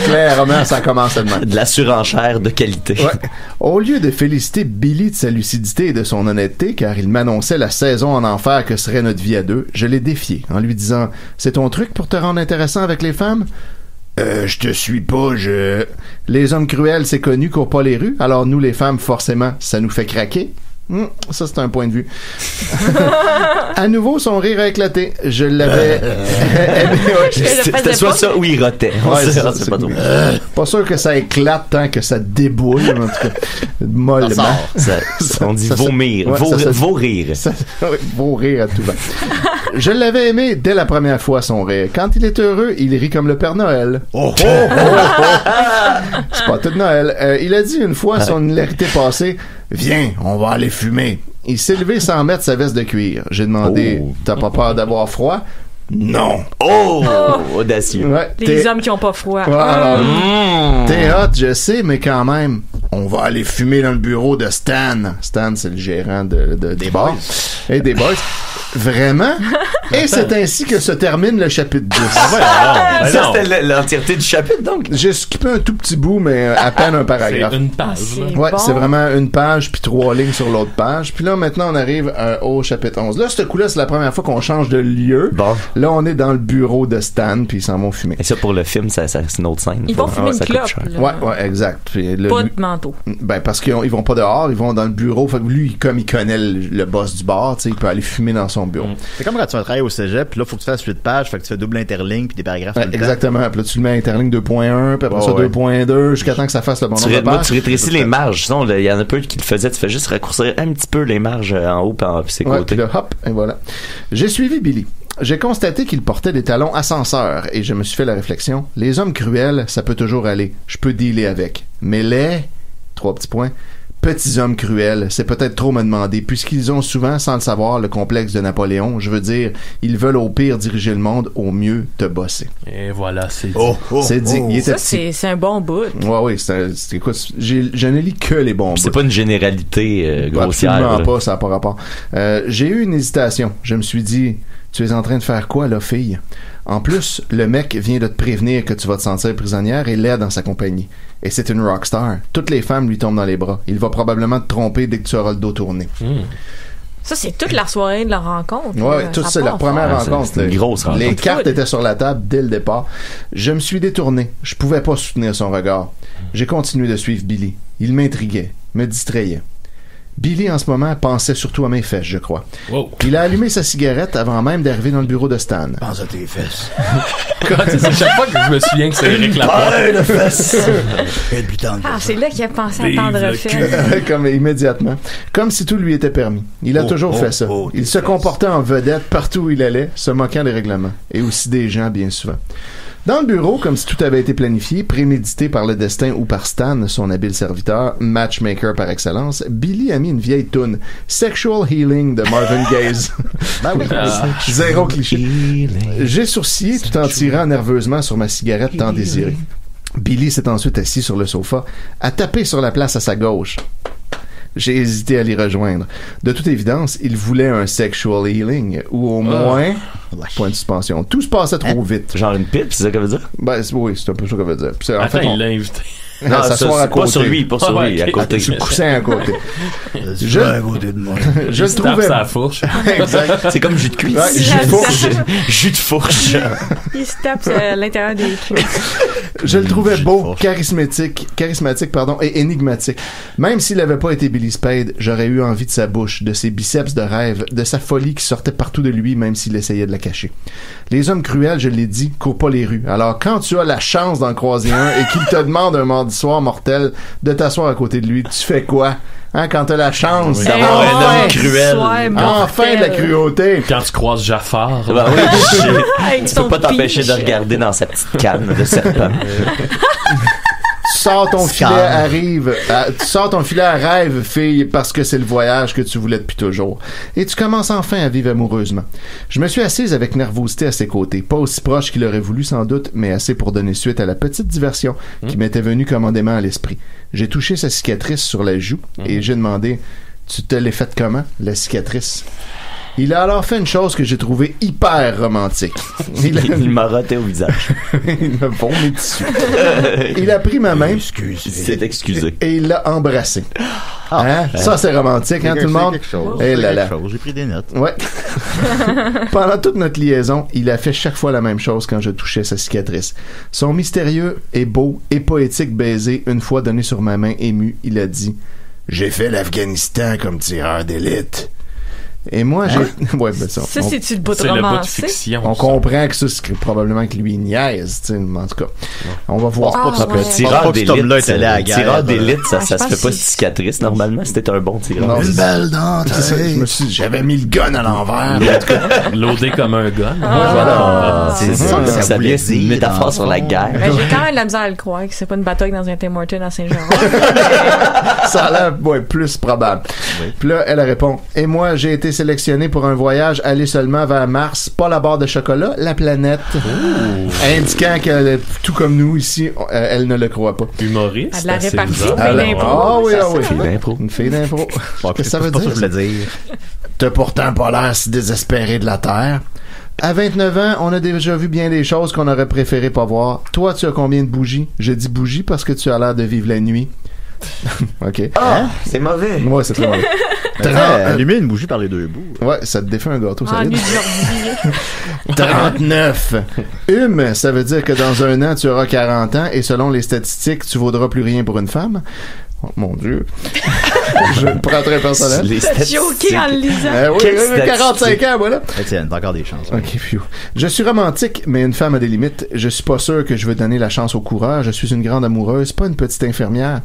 Clairement, ça commençait de même. De la surenchère de qualité. Ouais. Au lieu de féliciter Billy de sa lucidité et de son honnêteté, car il m'annonçait la saison en enfer que serait notre vie à deux, je l'ai défié en lui disant « C'est ton truc pour te rendre intéressant avec les femmes? » Je te suis pas, Les hommes cruels, c'est connu, courent pas les rues, alors nous, les femmes, forcément, ça nous fait craquer. Ça, c'est un point de vue. À nouveau, son rire a éclaté. Je l'avais C'était soit ça ou il rotait. C'est pas trop. Pas sûr que ça éclate tant que ça déboule, en tout cas. Mollement. On dit vomir. Vos rire. Vos rire à tout va. Je l'avais aimé dès la première fois, son rire. Quand il est heureux, il rit comme le Père Noël. C'est pas tout de Noël. Il a dit une fois, son hilarité passée, « Viens, on va aller fumer. » Il s'est levé sans mettre sa veste de cuir. J'ai demandé, « T'as pas peur d'avoir froid? » Non. Audacieux. Ouais, les hommes qui ont pas froid. T'es hot, je sais, mais quand même, on va aller fumer dans le bureau de Stan. Stan, c'est le gérant des bars. Et des boys. Vraiment? Et c'est ainsi que se termine le chapitre 10. Ça, c'était l'entièreté du chapitre, donc. J'ai skippé un tout petit bout, mais à peine un paragraphe. C'est une page. Ouais, c'est vraiment une page, puis 3 lignes sur l'autre page. Puis là, maintenant, on arrive au chapitre 11. Là, ce coup-là, c'est la première fois qu'on change de lieu. Bon. Là, on est dans le bureau de Stan, puis ils s'en vont fumer. Et ça, pour le film, c'est une autre scène. Ils vont fumer une clope. Ouais, exact. Puis pas de manteau. Ben, parce qu'ils vont pas dehors, ils vont dans le bureau. Fait que lui, comme il connaît le boss du bar, tu sais, il peut aller fumer dans son bureau. C'est comme quand tu vas travailler au cégep, puis là, faut que tu fasses 8 pages, fait que tu fais double interligne, puis des paragraphes. Exactement. Puis là, tu le mets à interligne 2.1, puis après ça 2.2, jusqu'à temps que ça fasse le bon nombre de pages. Tu rétrécis les marges. Sinon, il y en a peu qui le faisaient. Tu fais juste raccourcir un petit peu les marges en haut, puis ses côtés. Puis là, hop, et voilà. J'ai suivi Billy. J'ai constaté qu'il portait des talons ascenseurs et je me suis fait la réflexion. Les hommes cruels, ça peut toujours aller. Je peux dealer avec. Mais les, 3 petits points, petits hommes cruels, c'est peut-être trop me demander, puisqu'ils ont souvent, sans le savoir, le complexe de Napoléon. Je veux dire, ils veulent au pire diriger le monde, au mieux te bosser. Et voilà, c'est dit. C'est dit. Il était ça, c'est un bon bout. Oui, écoute, je ne lis que les bons bouts. C'est pas une généralité grossière. Absolument pas, ça n'a pas rapport. J'ai eu une hésitation. Je me suis dit, tu es en train de faire quoi, là, fille? En plus, le mec vient de te prévenir que tu vas te sentir prisonnière et l'aide dans sa compagnie. Et c'est une rockstar. Toutes les femmes lui tombent dans les bras. Il va probablement te tromper dès que tu auras le dos tourné. Ça, c'est toute la soirée de leur rencontre. Oui, c'est la première rencontre. C'est une grosse rencontre. Les cartes étaient sur la table dès le départ. Je me suis détourné. Je pouvais pas soutenir son regard. J'ai continué de suivre Billy. Il m'intriguait, me distrayait. Billy, en ce moment, pensait surtout à mes fesses, je crois. Wow. Il a allumé sa cigarette avant même d'arriver dans le bureau de Stan. Pense à tes fesses. C'est chaque fois que je me souviens que c'est Eric Lapointe. de fesses. C'est là qu'il a pensé à tendre fesses. Comme immédiatement. Comme si tout lui était permis. Il a toujours fait ça. Il se comportait en vedette partout où il allait, se moquant des règlements. Et aussi des gens, bien souvent. Dans le bureau, comme si tout avait été planifié, prémédité par le destin ou par Stan, son habile serviteur, matchmaker par excellence, Billy a mis une vieille toune, Sexual Healing de Marvin Gaye. Ben oui, zéro cliché. J'ai sourcillé tout en tirant nerveusement sur ma cigarette tant désirée. Billy s'est ensuite assis sur le sofa, a tapé sur la place à sa gauche. J'ai hésité à l'y rejoindre. De toute évidence, il voulait un sexual healing, ou au moins, point de suspension. Tout se passait trop vite. Genre une pipe, c'est ça qu'elle veut dire? Ben, oui, c'est un peu ça qu'elle veut dire. Attends, il l'a invité. Non, s'asseoir à côté. Pas sur lui, à côté. Sur le coussin à côté. Je à côté de moi. Je le trouvais. Sa fourche. Exact. C'est comme jus de cuisse. Ouais, jus de fourche. Jus de fourche. Il se tape à l'intérieur des cuisses. Je le trouvais beau, charismatique, et énigmatique. Même s'il n'avait pas été Billy Spade, j'aurais eu envie de sa bouche, de ses biceps de rêve, de sa folie qui sortait partout de lui, même s'il essayait de la cacher. Les hommes cruels, je l'ai dit, courent pas les rues. Alors, quand tu as la chance d'en croiser un et qu'il te demande un mardi soir mortel de t'asseoir à côté de lui, tu fais quoi? Hein, quand t'as la chance d'avoir un homme cruel. Enfin de la cruauté. Quand tu croises Jafar. Ben oui, tu peux pas t'empêcher de regarder dans sa petite canne de serpent. Tu sors ton filet à rêve, fille, parce que c'est le voyage que tu voulais depuis toujours. Et tu commences enfin à vivre amoureusement. Je me suis assise avec nervosité à ses côtés, pas aussi proche qu'il aurait voulu sans doute, mais assez pour donner suite à la petite diversion qui m'était venue commandément à l'esprit. J'ai touché sa cicatrice sur la joue et j'ai demandé « Tu te l'es faite comment, la cicatrice? » Il a alors fait une chose que j'ai trouvée hyper romantique. Il m'a roté au visage. Il m'a vomi dessus. Il a pris ma main. C'est excusé. Et il l'a embrassé. Ça, c'est romantique, hein, tout le monde? Et là là. J'ai pris des notes. Ouais. Pendant toute notre liaison, il a fait chaque fois la même chose quand je touchais sa cicatrice. Son mystérieux et beau et poétique baiser, une fois donné sur ma main émue, il a dit « J'ai fait l'Afghanistan comme tireur d'élite. » Et moi, j'ai... Ouais, ben ça. C'est-tu le bout de C'est le bout de romancé? fiction. On comprend que ça, c'est probablement que lui niaise, tu sais, en tout cas. On va voir. Tireur d'élite, ça se fait pas cicatrice, normalement. C'était un bon tireur. Une balle dans ta J'avais mis le gun à l'envers. Loadé comme un gun. Voilà. C'est ça, ça vient, c'est une métaphore sur la guerre. Ben, j'ai quand même de la misère à le croire que c'est pas une bataille dans un Tim Hortons à Saint-Jean. Ça a l'air, plus probable. Puis là, elle répond, et moi, j'ai été sélectionné pour un voyage aller seulement vers Mars, pas la barre de chocolat, la planète. Indiquant que, tout comme nous ici, elle ne le croit pas. Humoriste. Elle l'a répartie, bizarre. fait l'impro. Ah oui. Fille d'impro. Une fille d'impro. Qu'est-ce que ça veut C'est pas ça dire? que je voulais dire. T'as pourtant pas l'air si désespéré de la Terre. À 29 ans, on a déjà vu bien des choses qu'on aurait préféré pas voir. Toi, tu as combien de bougies? Je dis bougies parce que tu as l'air de vivre la nuit. OK. C'est mauvais. Ouais, c'est très mauvais. Allumer une bougie par les deux bouts. Ouais, ça te défait un gâteau, ça nuit aide. 39. Ça veut dire que dans un an, tu auras 40 ans et selon les statistiques, tu vaudras plus rien pour une femme. Oh, mon Dieu. Je le prends très personnel. T'as joké en le lisant. Oui, 45 ans, voilà. Tiens, t'as encore des chances. Ok, phew. Je suis romantique, mais une femme a des limites. Je suis pas sûr que je veux donner la chance au coureur. Je suis une grande amoureuse, pas une petite infirmière.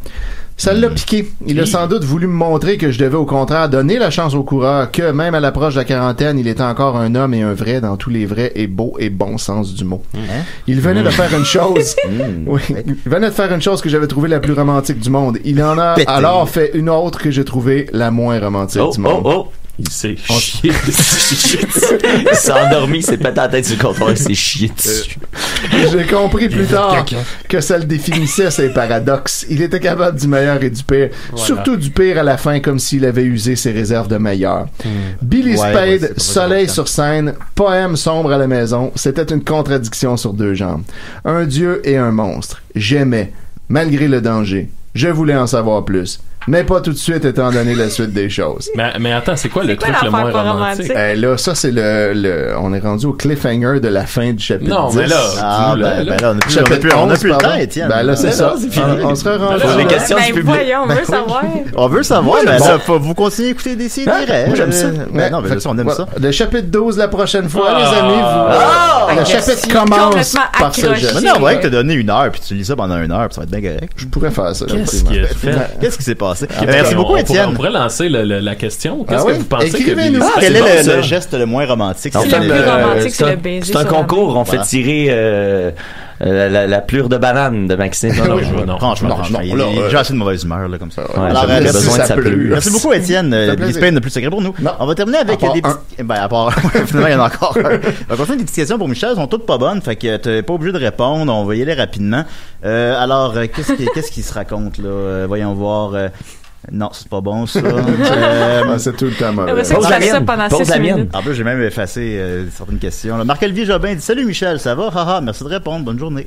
Ça l'a piqué. Il a sans doute voulu me montrer que je devais au contraire donner la chance au coureur, que même à l'approche de la quarantaine, il était encore un homme et un vrai dans tous les vrais et beaux et bons sens du mot. Il venait de faire une chose. Oui, il venait de faire une chose que j'avais trouvée la plus romantique du monde. Il en a alors fait une autre que j'ai trouvée la moins romantique du monde. Il s'est chié dessus. Il s'est endormi, il s'est pété la tête sur le comptoir, il s'est chié dessus. J'ai compris plus tard que ça le définissait, ces paradoxes. Il était capable du meilleur et du pire. Voilà. Surtout du pire à la fin, comme s'il avait usé ses réserves de meilleur. Billy Spade, soleil sur scène, poème sombre à la maison, c'était une contradiction sur deux jambes. Un dieu et un monstre. J'aimais, malgré le danger. Je voulais en savoir plus. Mais pas tout de suite, étant donné la suite des choses. Mais attends, c'est quoi le truc le moins romantique? Là, ça, c'est on est rendu au cliffhanger de la fin du chapitre 10. Non, mais là, on n'a plus le temps, Étienne. Ben là, c'est ça. On sera rendu. Les questions du public. Voyons, on veut savoir. On veut savoir, mais là, vous continuez à écouter des séries. Moi, j'aime ça. Non, mais on aime ça. Le chapitre 12 la prochaine fois, les amis. Le chapitre commence par ce geste. Maintenant, on va te donner 1 heure, puis tu lis ça pendant 1 heure, puis ça va être bien correct. Je pourrais faire ça. Qu'est-ce qui s'est passé? Merci beaucoup, Étienne. On pourrait lancer la question. Qu'est-ce que vous pensez que quel est le geste le moins romantique? Le plus romantique, c'est le baiser. C'est un concours. On fait tirer la plure de banane de Maxime. Non, franchement, il a déjà assez de mauvaise humeur là, comme ça. Alors, besoin de sa plure. Merci beaucoup, Étienne. L'ISPN n'a plus de secret pour nous. On va terminer avec des petites... À part finalement, il y en a encore un. On va continuer des petites questions pour Michel. Elles sont toutes pas bonnes, fait que t'es pas obligé de répondre. On va y aller rapidement. Alors, qu'est-ce qui se raconte, là? Voyons voir... Non, c'est pas bon, ça. C'est tout le temps mauvais. Pose la mienne. En plus, j'ai même effacé certaines questions. Marc-Olivier Jobin dit « Salut Michel, ça va? Haha, merci de répondre. Bonne journée. »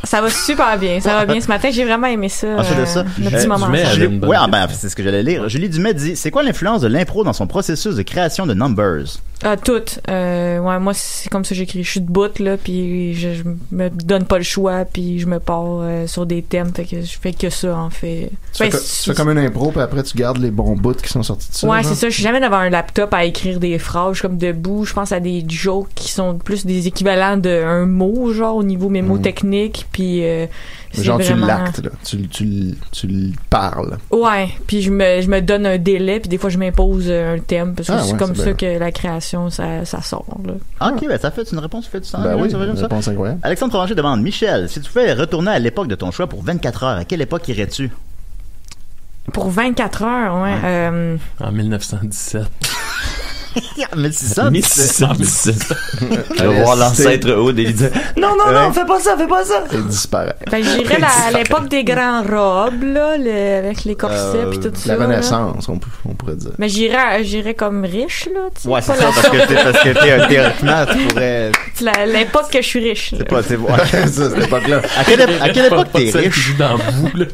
Ça va super bien. Ça va bien ce matin. J'ai vraiment aimé ça. C'est ça. Le petit moment. Oui, c'est ce que j'allais lire. Julie Dumais dit « C'est quoi l'influence de l'impro dans son processus de création de Numbers? » Toutes. Moi, c'est comme ça que j'écris. Je suis de bout, là, puis je me donne pas le choix, puis je me pars sur des thèmes. Fait que je fais que ça, en fait. Tu fais comme une impro, puis après, tu gardes les bons bouts qui sont sortis de ça. Ouais, c'est ça. Je suis jamais devant un laptop à écrire des phrases. Je suis comme debout. Je pense à des jokes qui sont plus des équivalents d'un mot, genre, au niveau mémo technique, puis... genre vraiment... tu l'actes, là. Tu le parles. Ouais, puis je me donne un délai, puis des fois je m'impose un thème, parce que c'est comme ça que la création, ça sort, là. Ok, ben ça fait une réponse, fait du sens. Oui, une réponse incroyable. Alexandre Provencher demande, Michel, si tu pouvais retourner à l'époque de ton choix pour 24 heures, à quelle époque irais-tu? Pour 24 heures, ouais. En 1917. 1617. Tu vas voir l'ancêtre haut et il dit non, fais pas ça. Il disparaît. Ben, j'irais à l'époque des grands robes, là, avec les corsets pis tout ça. La Renaissance, on pourrait dire. Mais j'irais comme riche, là, tu sais. Ouais, c'est ça, parce que théoriquement, tu pourrais... L'époque que je suis riche, là. C'est pas, ça, cette époque-là. À quelle époque t'es riche? Qui joue dans vous, là.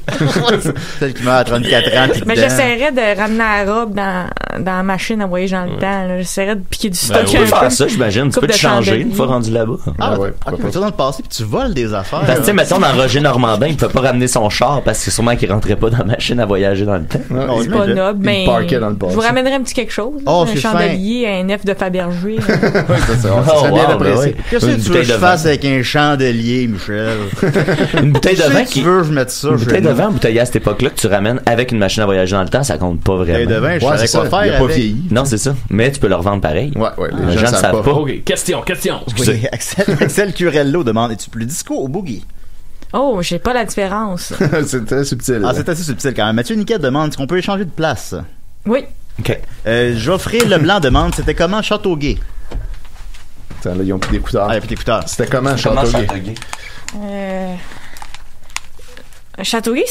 Celle qui meurt à 34 ans. Mais j'essaierais de ramener la robe dans la machine à voyager dans le temps, là. J'essaierais de piquer du stock. Tu peux faire ça, j'imagine. Tu peux te changer une fois rendu là-bas. Ouais. Tu vas dans le passé puis tu voles des affaires. Parce que, tu sais, mettons, dans Roger Normandin, il peut pas ramener son char parce que sûrement qu'il rentrait pas dans la machine à voyager dans le temps. C'est pas noble, mais je vous ramènerai un petit quelque chose. Un chandelier, un F de Fabergé. Ça bien apprécié. Qu'est-ce que tu veux que je fasse avec un chandelier, Michel? Une bouteille de vin qui... Tu veux je mette ça? Une bouteille de vin bouteillée à cette époque-là que tu ramènes avec une machine à voyager dans le temps, ça compte pas vraiment. Une bouteille de vin, je savais quoi faire avec. Non, c'est ça. Mais tu peux le revendre pareil. Ouais, les gens ne savent pas. OK, question. Oui, Axel Curello demande, es-tu plus disco ou boogie? Oh, j'ai pas la différence. C'est très subtil. C'est assez subtil quand même. Mathieu Niquette demande, est-ce qu'on peut échanger de place? Oui. OK. Geoffrey Leblanc demande, c'était comment Châteauguay? Attends, là, ils ont plus d'écouteurs. Ah, il y a plus d'écouteurs. C'était comment Châteauguay? Châteauguay,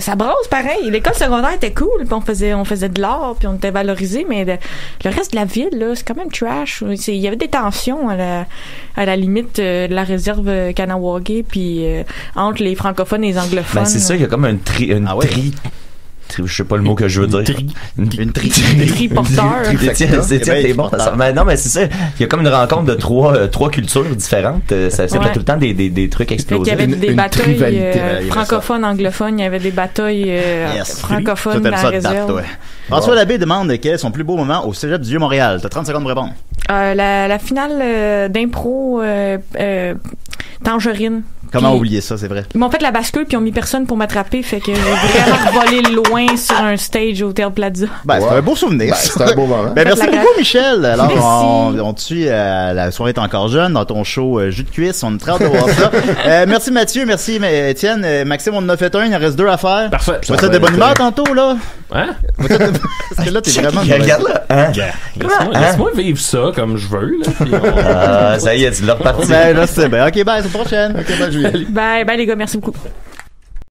ça brasse pareil. L'école secondaire était cool, puis on faisait de l'art, puis on était valorisé, mais le reste de la ville, là, c'est quand même trash. Il y avait des tensions à la limite de la réserve Kanawagé, puis entre les francophones et les anglophones. Ben, c'est ça, il y a comme un tri. Je sais pas le mot que je veux dire. Une triporteur. T'es bon. Mais non, mais c'est ça. Il y a comme une rencontre de trois cultures différentes. Ça fait tout le temps des trucs explosifs. Il y avait des batailles francophones, anglophones. Il y avait des batailles francophones dans la réserve. François Labbé demande quel est son plus beau moment au Cégep du Vieux-Montréal. T'as 30 secondes pour répondre. La finale d'impro Tangerine. Comment oublier ça, c'est vrai. Ils m'ont fait la bascule puis ils ont mis personne pour m'attraper, fait que j'ai vraiment volé loin sur un stage au Hotel Plaza. Ben, c'est un beau souvenir. C'est un beau moment. Ben, merci beaucoup, Michel. Alors, on te suit, la soirée est encore jeune dans ton show Jus de cuisse. On est très hâte de voir ça. Merci Mathieu, merci Étienne. Maxime, on en a fait un, il en reste 2 à faire. Parfait. Tu vas être de bonne humeur tantôt, là? Hein? Parce que là, t'es vraiment... Regarde là. Hein? Laisse-moi vivre ça comme je veux, là. Ça y est, tu l'as reparti. Ben, là, c'est bien. OK, bye, à la prochaine. Bye, les gars, merci beaucoup.